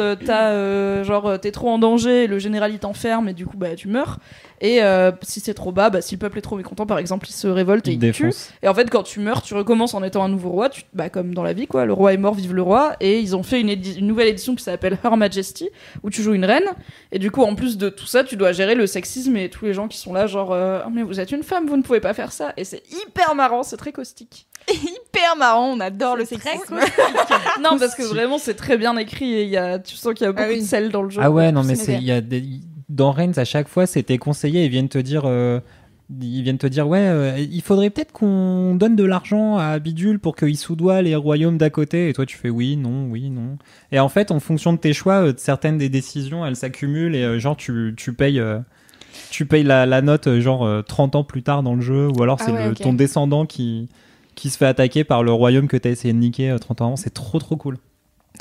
t'es trop en danger, le général il t'enferme et du coup bah tu meurs. Et si c'est trop bas, si le peuple est trop mécontent par exemple, il se révolte et Il il tue. défonce. Et en fait quand tu meurs, tu recommences en étant un nouveau roi, comme dans la vie quoi, le roi est mort, vive le roi. Et ils ont fait une nouvelle édition qui s'appelle Her Majesty où tu joues une reine. Et du coup en plus de tout ça, tu dois gérer le sexisme et tous les gens qui sont là genre mais vous êtes une femme, vous ne pouvez pas faire ça. Et c'est hyper marrant, c'est très caustique. hyper marrant, on adore le C'est sexisme. Non, parce que vraiment, c'est très bien écrit et tu sens qu'il y a beaucoup oui. de sel dans le jeu. Ah ouais, non, mais C'est il y a dans Reigns, à chaque fois, c'est tes conseillers, ils viennent te dire, ouais, il faudrait peut-être qu'on donne de l'argent à Bidule pour qu'il soudoie les royaumes d'à côté. Et toi, tu fais oui, non. Et en fait, en fonction de tes choix, certaines des décisions, elles s'accumulent et genre, tu payes la note genre 30 ans plus tard dans le jeu, ou alors c'est ton descendant qui se fait attaquer par le royaume que t'as essayé de niquer 30 ans avant. C'est trop cool.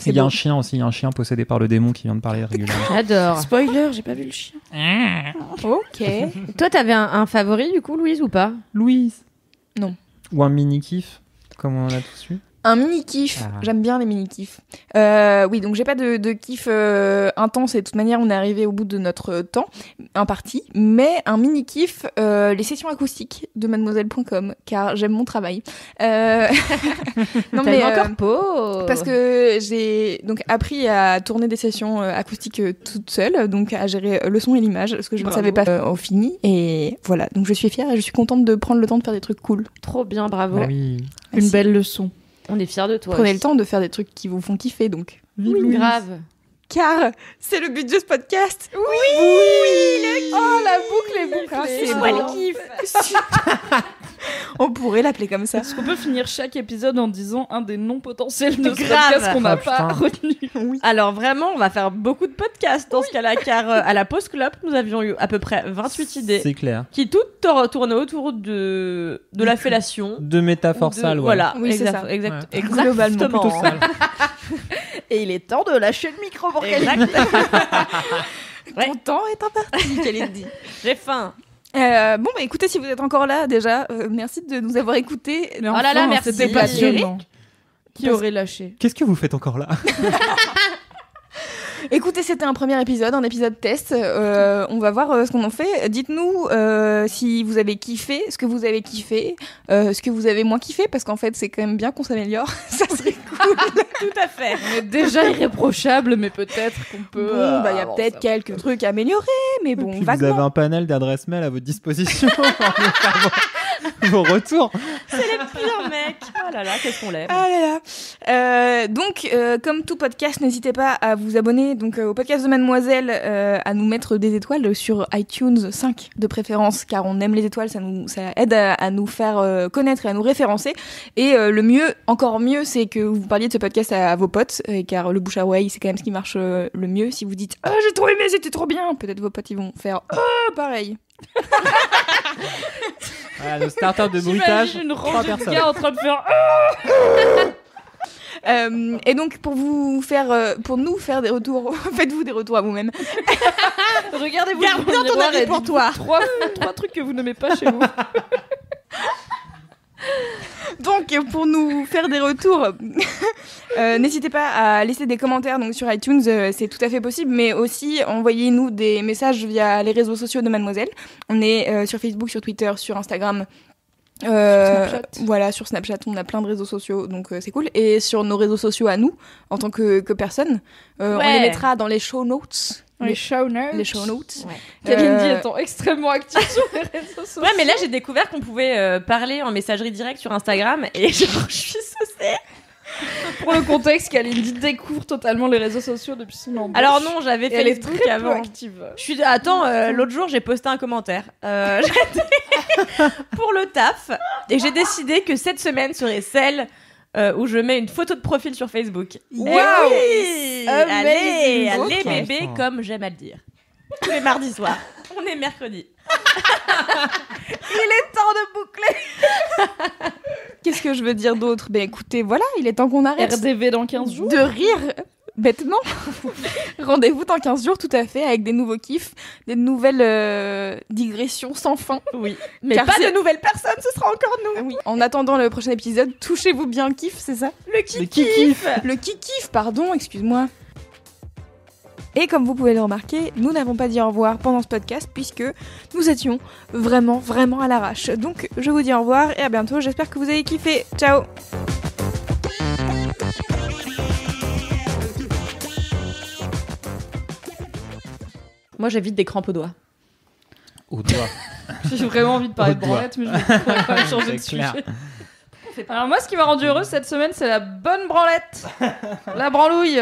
Il y a un chien aussi, il y a un chien possédé par le démon qui vient de parler régulièrement. J'adore. Spoiler, j'ai pas vu le chien. Ok. Toi, t'avais un favori du coup, Louise, ou pas? Louise. Non. Ou un mini-kiff, comme on a tous eu. Un mini-kiff. Ah. J'aime bien les mini-kiffs. Oui, donc j'ai pas de kiff intense et de toute manière, on est arrivé au bout de notre temps imparti. Mais un mini-kiff, les sessions acoustiques de mademoiselle.com, car j'aime mon travail. Non, mais encore pauvre. parce que j'ai donc appris à tourner des sessions acoustiques toute seule, donc à gérer le son et l'image, ce que je ne savais pas au fini. Et voilà, donc je suis fière et je suis contente de prendre le temps de faire des trucs cool. Trop bien, bravo. Oui. Une belle leçon. On est fiers de toi. Prenez aussi. le temps de faire des trucs qui vous font kiffer, donc. Oui, grave. Car c'est le but de ce podcast. Oui, oh, la boucle est bouclée. C'est beau. beau. Kiff. On pourrait l'appeler comme ça. Est-ce qu'on peut finir chaque épisode en disant un des noms potentiels de ce Grave. podcast qu'on n'a Oh, pas putain. retenu? Alors vraiment, on va faire beaucoup de podcasts dans ce cas-là, car à la pause club, nous avions eu à peu près 28 idées C'est clair. qui toutes tournaient autour de la fellation. De métaphores de- sale, ouais. Voilà, Oui, c'est ça. exactement. Globalement, Plutôt sale. Et il est temps de lâcher le micro pour qu'elle Exact. Ouais. Ton temps est imparti, Kalindi. J'ai faim. Bon, bah écoutez, si vous êtes encore là, déjà, merci de nous avoir écoutés. Mais Oh là là, enfin, merci. c'était passionnant. Qui Parce- aurait lâché? Qu'est-ce que vous faites encore là? Écoutez, c'était un premier épisode, un épisode test. On va voir ce qu'on en fait. Dites-nous si vous avez kiffé, ce que vous avez kiffé, ce que vous avez moins kiffé, parce qu'en fait, c'est quand même bien qu'on s'améliore. Ça serait cool. Tout à fait. On est déjà irréprochable, mais peut-être qu'on peut. Bon, bah, il y a avancer peut-être un quelques trucs à améliorer, mais bon, Puis vous vaguement. avez un panel d'adresses mail à votre disposition pour nous faire vos retours. C'est les pires mecs. Oh là là, qu'est-ce qu'on l'aime. Ah là là. Donc, comme tout podcast, n'hésitez pas à vous abonner donc au podcast de Mademoiselle, à nous mettre des étoiles sur iTunes, 5 de préférence, car on aime les étoiles, ça aide à nous faire connaître et à nous référencer. Et le mieux, encore mieux, c'est que vous parliez de ce podcast à vos potes, car le bouche à oreille, c'est quand même ce qui marche le mieux. Si vous dites « Ah, j'ai trop aimé, c'était trop bien !» peut-être vos potes, ils vont faire « Ah, pareil !» Voilà, le starter de bruitage. J'imagine une 3 rangée de personnes. gars en train de faire. Et donc, pour nous faire des retours, faites-vous des retours à vous-même. Regardez-vous Garde bien ton avis pour toi. Trois trucs que vous n'aimez pas chez vous. Donc, pour nous faire des retours, n'hésitez pas à laisser des commentaires donc, sur iTunes, c'est tout à fait possible, mais aussi envoyez-nous des messages via les réseaux sociaux de Mademoiselle. On est sur Facebook, sur Twitter, sur Instagram. Snapchat. Voilà, sur Snapchat, on a plein de réseaux sociaux, donc c'est cool. Et sur nos réseaux sociaux à nous, en tant que personne, on Ouais. les mettra dans les show notes. Les show notes. Les show notes. Ouais. Kalindi Euh, étant extrêmement active sur les réseaux sociaux. Ouais, mais là j'ai découvert qu'on pouvait parler en messagerie directe sur Instagram et genre je suis saucée. Pour le contexte, Kalindi découvre totalement les réseaux sociaux depuis son embauche. Alors non, j'avais Et elle est Facebook très peu avant. active. Attends, l'autre jour j'ai posté un commentaire j'étais pour le taf et j'ai décidé que cette semaine serait celle où je mets une photo de profil sur Facebook. Wow. Oui Allez, Amazing. allez Ok. bébé, comme j'aime à le dire. Tous les mardis soirs. On est mercredi. Il est temps de boucler. Qu'est-ce que je veux dire d'autre? Ben écoutez, voilà, il est temps qu'on arrête RDV dans 15 jours. de rire bêtement. Rendez-vous dans 15 jours, tout à fait, avec des nouveaux kiffs, des nouvelles digressions sans fin. Oui. Mais Car pas c'est- de nouvelles personnes, ce sera encore nous. Oui. En attendant le prochain épisode, touchez-vous bien le kiff, c'est ça? Le qui Le kiki. Le kiff, pardon, excuse-moi. Et comme vous pouvez le remarquer, nous n'avons pas dit au revoir pendant ce podcast puisque nous étions vraiment, vraiment à l'arrache. Donc je vous dis au revoir et à bientôt, j'espère que vous avez kiffé. Ciao! Moi j'évite des crampes aux doigts. Au doigt. J'ai vraiment envie de parler Au de doigt. branlette, mais je vais quand même changer de C'est clair. sujet. fait pas. Alors moi, ce qui m'a rendu heureuse cette semaine, c'est la bonne branlette. La branlouille.